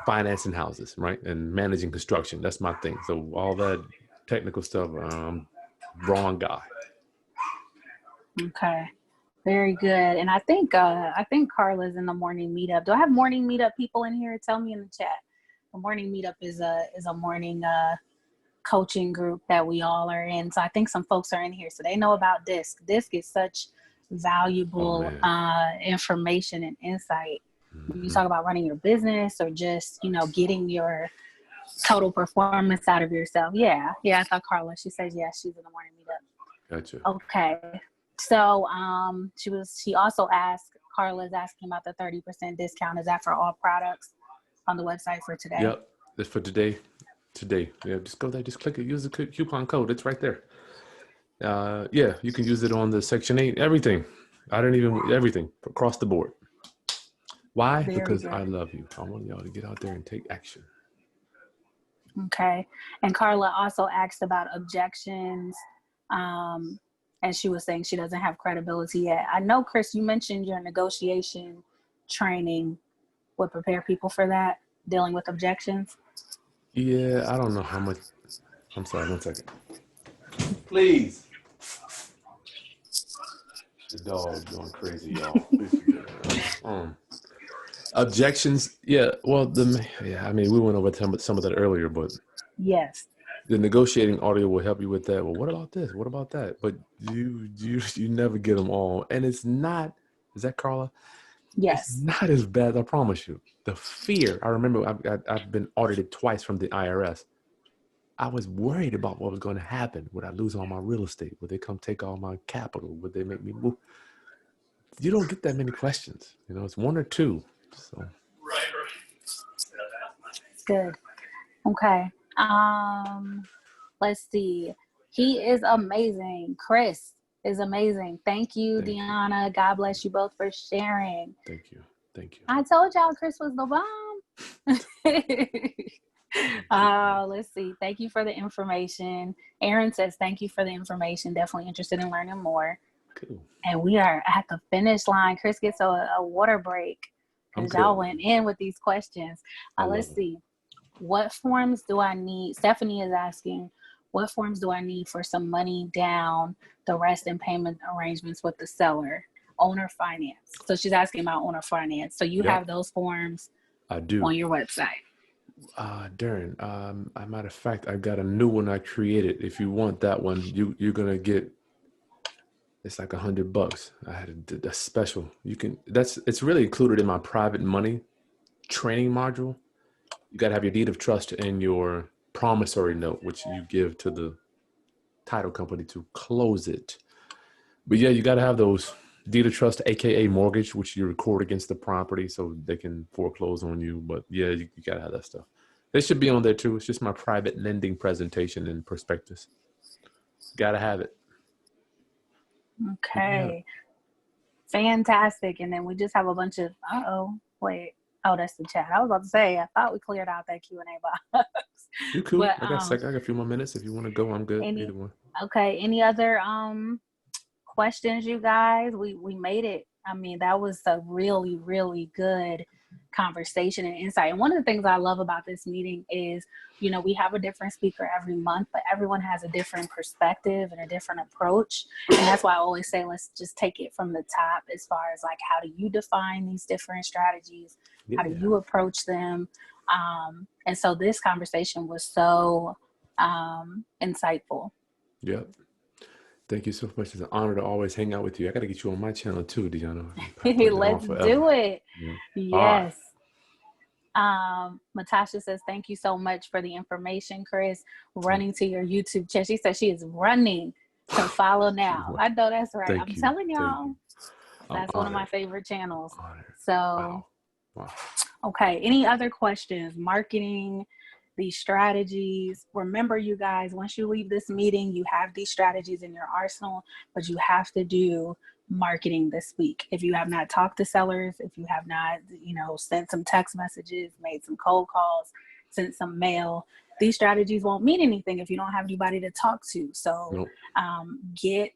financing houses, right? And managing construction. That's my thing. So all that technical stuff, wrong guy. Okay. Very good. And I think Carla's in the morning meetup. Do I have morning meetup people in here? Tell me in the chat. The morning meetup is a morning coaching group that we all are in. So I think some folks are in here. So they know about DISC. DISC is such valuable information and insight. You talk about running your business or just, getting your total performance out of yourself. Yeah. I thought Carla, she says, yeah, she's in the morning meetup. Gotcha. Okay. So she also asked, Carla's asking about the 30% discount. Is that for all products on the website for today? Yep. That's for today. Yeah, just go there, just click it, use the coupon code. It's right there. Yeah, you can use it on the Section 8, everything. Everything across the board. Why? Because I love you. I want y'all to get out there and take action. Okay. And Carla also asked about objections. And she was saying she doesn't have credibility yet. I know, Kris, you mentioned your negotiation training would prepare people for that, dealing with objections. Yeah, I don't know how much. I'm sorry, 1 second. Please. The dog going crazy, y'all. Objections. Yeah, well, we went over some of that earlier, but yes. The negotiating audio will help you with that. Well, what about this? What about that? But you never get them all. And it's not, is that Carla? Yes. It's not as bad, I promise you. The fear, I remember I've been audited twice from the IRS. I was worried about what was going to happen. Would I lose all my real estate? Would they come take all my capital? Would they make me move? You don't get that many questions. It's one or two. So. Good. Okay. Let's see. He is amazing. Kris is amazing. Thank you, Deanna. God bless you both for sharing. Thank you. I told y'all Kris was the bomb. Let's see. Thank you for the information. Aaron says, thank you for the information. Definitely interested in learning more. Cool. And we are at the finish line. Kris gets a water break because y'all went in with these questions. Let's see. What forms do I need? Stephanie is asking, what forms do I need for some money down, the rest in payment arrangements with the seller? Owner finance. So she's asking about owner finance. So you have those forms I do on your website. Darren, a matter of fact, I got a new one I created. If you want that one, you're going to get, it's like $100. I had a special. It's really included in my private money training module. You got to have your deed of trust and your promissory note, which you give to the title company to close it. But yeah, you got to have those deed of trust, AKA mortgage, which you record against the property so they can foreclose on you. But yeah, you got to have that stuff. They should be on there too. It's just my private lending presentation and prospectus. Got to have it. Okay. Fantastic. And then we just have a bunch of, oh, that's the chat. I was about to say, I thought we cleared out that Q&A box. You cool. But, I got a few more minutes. If you want to go, I'm good. Either one. Okay. Any other questions, you guys? We made it. I mean, that was a really, really good conversation and insight. And one of the things I love about this meeting is, we have a different speaker every month, but everyone has a different perspective and a different approach. And that's why I always say, let's just take it from the top as far as like, how do you define these different strategies? How do you approach them? And so this conversation was so insightful. Yep. Thank you so much. It's an honor to always hang out with you. I got to get you on my channel too, Deanna. Let's do it. Yeah. Yes. Matasha says, thank you so much for the information, Kris. Running to your YouTube channel. She says she is running to follow now. I know that's right. I'm telling y'all. That's one of my favorite channels. So, wow. Okay. Any other questions? Marketing, these strategies. Remember, you guys, once you leave this meeting, you have these strategies in your arsenal, but you have to do marketing this week. If you have not talked to sellers, if you have not, sent some text messages, made some cold calls, sent some mail, these strategies won't mean anything if you don't have anybody to talk to. So Nope. Get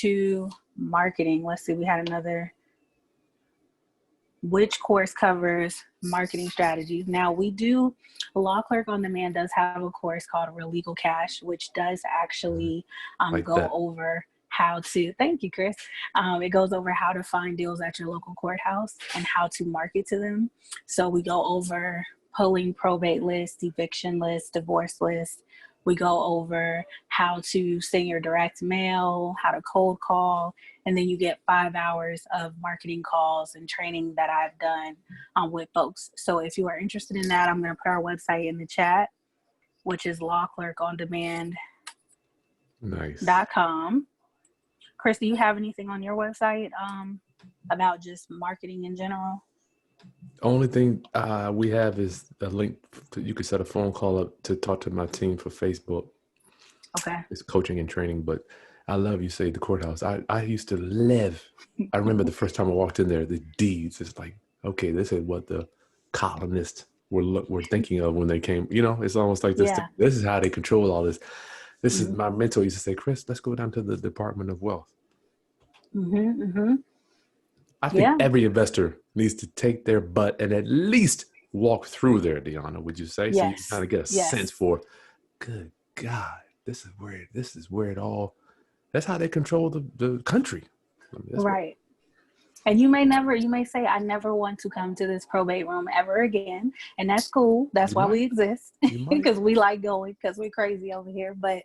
to marketing. Let's see, we had another. Which course covers marketing strategies? Now Law Clerk on Demand does have a course called Real Legal Cash, which does actually go over how to, thank you, Kris. It goes over how to find deals at your local courthouse and how to market to them. So we go over pulling probate lists, eviction lists, divorce lists. We go over how to send your direct mail, how to cold call, and then you get 5 hours of marketing calls and training that I've done with folks. So if you are interested in that, I'm going to put our website in the chat, which is lawclerkondemand.com. Nice. Kris, do you have anything on your website about just marketing in general? Only thing we have is a link you could set a phone call up to talk to my team for Facebook. Okay. It's coaching and training, but I love you say the courthouse. I used to live. I remember the first time I walked in there, the deeds. It's like, okay, this is what the colonists were thinking of when they came. It's almost like this. Yeah. This is how they control all this. This is my mentor used to say, Kris, let's go down to the Department of Wealth. I think every investor needs to take their butt and at least walk through there, Deanna, would you say? Yes. So you can kind of get a sense for, good God, this is where it all, that's how they control the country. Right. And you may say, I never want to come to this probate room ever again. And that's cool. That's why we exist, because we like going, because we're crazy over here. But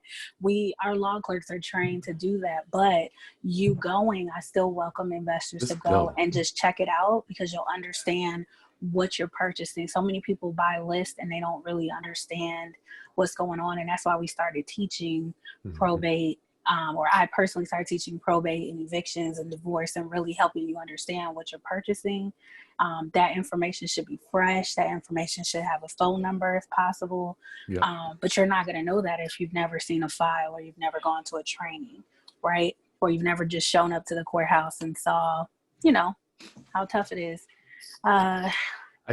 our law clerks are trained to do that. But you going, I still welcome investors to go and just check it out, because you'll understand what you're purchasing. So many people buy lists and they don't really understand what's going on. And that's why we started teaching probate. Or I personally started teaching probate and evictions and divorce, and really helping you understand what you're purchasing. That information should be fresh. That information should have a phone number if possible. But you're not going to know that if you've never seen a file, or you've never gone to a training, right? Or you've never just shown up to the courthouse and saw, how tough it is. I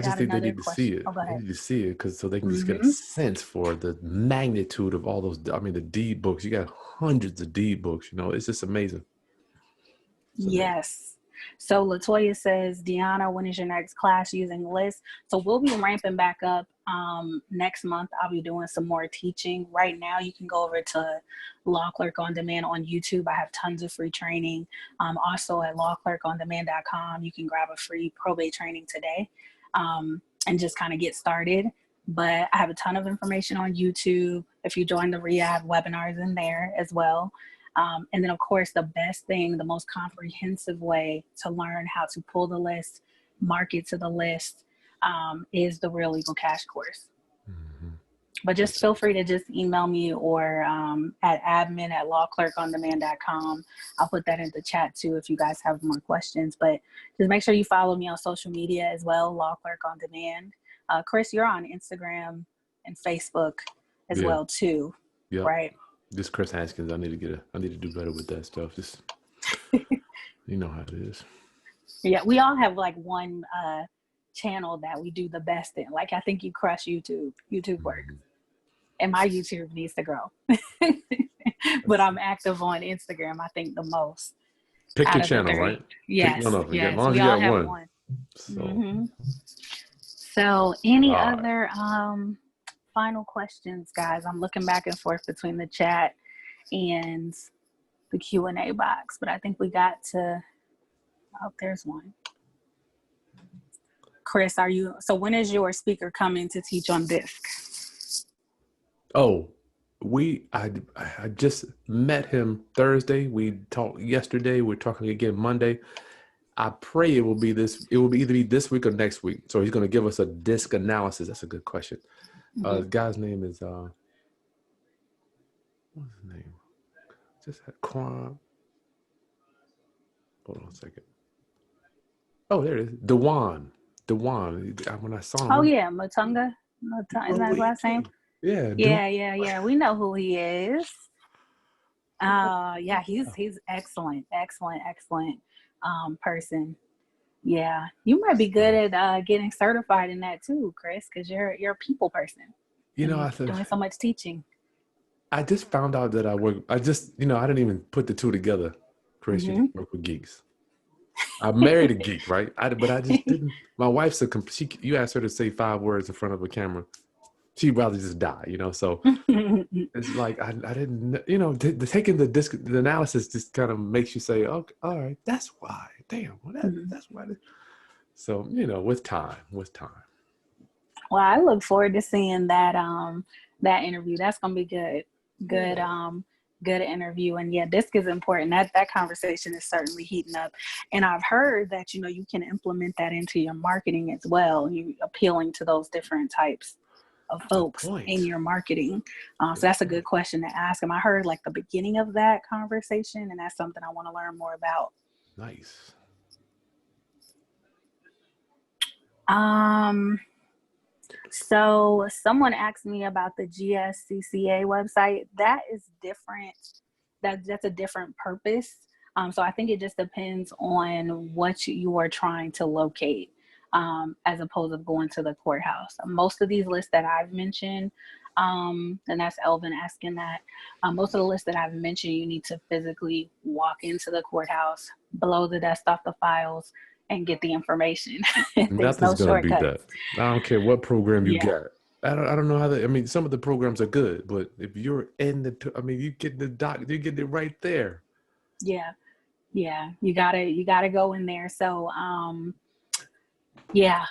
just think they need to see it. They need to see it so they can just get a sense for the magnitude of all those. I mean, the deed books. You got hundreds of deed books. It's just amazing. Yes. So Latoya says, Deanna, when is your next class using lists? So we'll be ramping back up next month. I'll be doing some more teaching. Right now, you can go over to Law Clerk on Demand on YouTube. I have tons of free training. Also at lawclerkondemand.com, you can grab a free probate training today. And just kind of get started. But I have a ton of information on YouTube. If you join the RIA, I have webinars in there as well. And then, of course, the best thing, the most comprehensive way to learn how to pull the list, market to the list, is the Real Legal Cash course. But just feel free to just email me, or at admin@lawclerkondemand.com. I'll put that in the chat too if you guys have more questions. But just make sure you follow me on social media as well, Law Clerk on Demand. Kris, you're on Instagram and Facebook as well too, right? This Kris Haskins, I need to do better with that stuff. Just you know how it is. Yeah, we all have like one channel that we do the best in. Like, I think you crush YouTube. YouTube works. And my YouTube needs to grow. But I'm active on Instagram, I think, the most. Pick your channel, right? Yes. Pick one of them. Yes. As long as we you all got have one. So any other final questions, guys? I'm looking back and forth between the chat and the Q&A box, but I think we got to, there's one. Kris, so when is your speaker coming to teach on DISC? Oh, I just met him Thursday. We talked yesterday. We're talking again Monday. I pray it will either be this week or next week. So he's going to give us a DISC analysis. That's a good question. The guy's name is, what's his name? Just had Quan. Hold on a second. Oh, there it is. Dewan. When I saw him. Oh, yeah. Matunga. Isn't that his last name? Yeah, Duke. Yeah. We know who he is. Yeah, he's excellent person. Yeah, you might be good at getting certified in that too, Kris, because you're a people person You and know, you're doing so much teaching. I just found out that I just, I didn't even put the two together. Kris, you Hmm. don't work with geeks. I married a geek, right? But I just didn't. My wife's you asked her to say 5 words in front of a camera. She'd rather just die. So it's like I didn't, taking the analysis just kind of makes you say, okay, all right, that's why. Damn, well, that's why. So with time. Well, I look forward to seeing that interview. That's gonna be good. Good good interview. And yeah, disc is important. That conversation is certainly heating up. And I've heard that you can implement that into your marketing as well. You appealing to those different types of folks in your marketing. So that's a good question to ask him. I heard like the beginning of that conversation, and that's something I want to learn more about. Nice. So someone asked me about the GSCCA website. That is different. That's a different purpose. So I think it just depends on what you are trying to locate, as opposed to going to the courthouse. Most of these lists that I've mentioned, and that's Elvin asking that, most of the lists that I've mentioned, you need to physically walk into the courthouse, blow the dust off the files, and get the information. There's no Nothing's gonna beat that. shortcuts. I don't care what program you Yeah. got. I don't know how I mean, some of the programs are good, but if you're you get you get it right there. Yeah. You gotta go in there. So, yeah,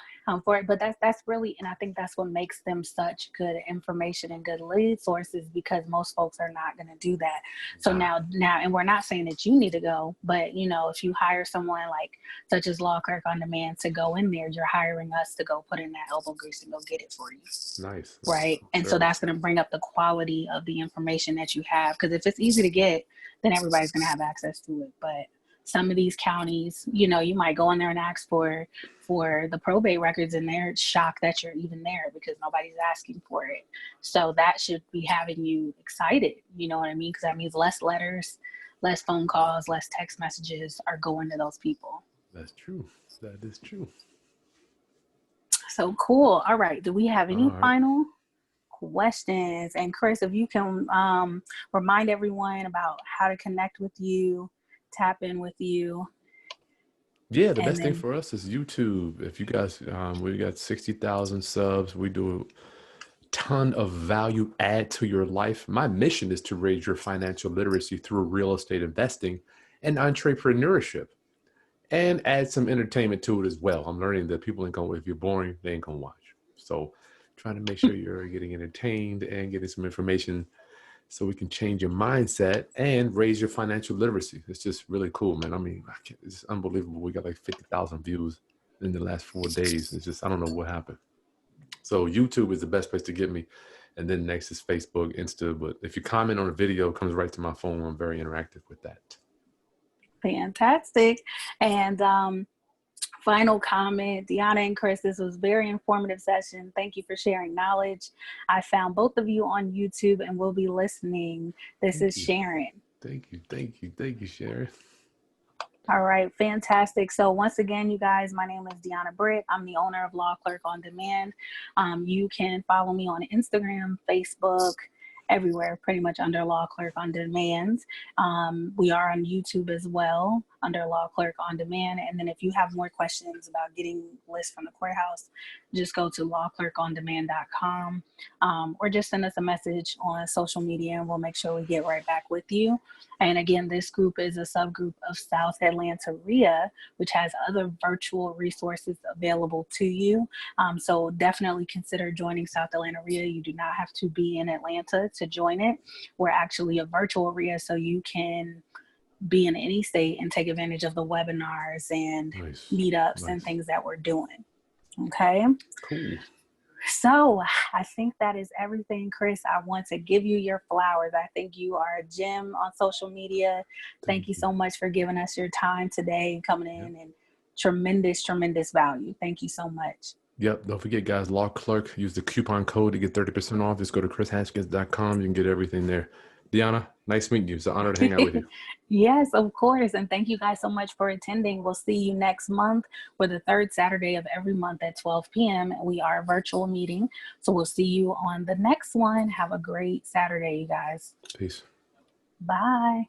for it. But that's really, and I think that's what makes them such good information and good lead sources, because most folks are not going to do that. So now, and we're not saying that you need to go, but if you hire someone like such as Law Clerk on Demand to go in there, you're hiring us to go put in that elbow grease and go get it for you. Nice. Right. And so that's going to bring up the quality of the information that you have, because if it's easy to get, then everybody's going to have access to it. But some of these counties, you might go in there and ask for the probate records, and they're shocked that you're even there because nobody's asking for it. So that should be having you excited. You know what I mean? Because that means less letters, less phone calls, less text messages are going to those people. That's true. That is true. So cool. All right. Do we have any final questions? And Kris, if you can remind everyone about how to connect with you, tap in with you. Yeah, the best thing for us is YouTube. If you guys, we got 60,000 subs. We do a ton of value add to your life. My mission is to raise your financial literacy through real estate investing and entrepreneurship, and add some entertainment to it as well. I'm learning that people ain't gonna, if you're boring, they ain't gonna watch. So trying to make sure you're getting entertained and getting some information so we can change your mindset and raise your financial literacy. It's just really cool, man. I mean, it's unbelievable. We got like 50,000 views in the last 4 days. It's just, I don't know what happened. So YouTube is the best place to get me. And then next is Facebook, Insta. But if you comment on a video, it comes right to my phone. I'm very interactive with that. Fantastic. And final comment, Deanna and Kris, this was a very informative session. Thank you for sharing knowledge. I found both of you on YouTube and will be listening. This is Sharon. Thank you, Sharon. All right, fantastic. So once again, you guys, my name is Deanna Britt. I'm the owner of Law Clerk on Demand. You can follow me on Instagram, Facebook, everywhere, pretty much under Law Clerk on Demand. We are on YouTube as well under Law Clerk on Demand. And then if you have more questions about getting lists from the courthouse, just go to lawclerkondemand.com, or just send us a message on social media and we'll make sure we get right back with you. And again, this group is a subgroup of South Atlanta RIA, which has other virtual resources available to you. So definitely consider joining South Atlanta RIA. You do not have to be in Atlanta to join it. We're actually a virtual RIA, so you can be in any state and take advantage of the webinars and meetups and things that we're doing. Okay. Cool. So I think that is everything, Kris. I want to give you your flowers. I think you are a gem on social media. Thank you so much for giving us your time today and coming in, and tremendous value. Thank you so much. Yep. Don't forget, guys, Law Clerk. Use the coupon code to get 30% off. Just go to chrishaskins.com. You can get everything there. Deanna, nice meeting you. It's an honor to hang out with you. Yes, of course. And thank you guys so much for attending. We'll see you next month for the third Saturday of every month at 12 p.m. We are a virtual meeting. So we'll see you on the next one. Have a great Saturday, you guys. Peace. Bye.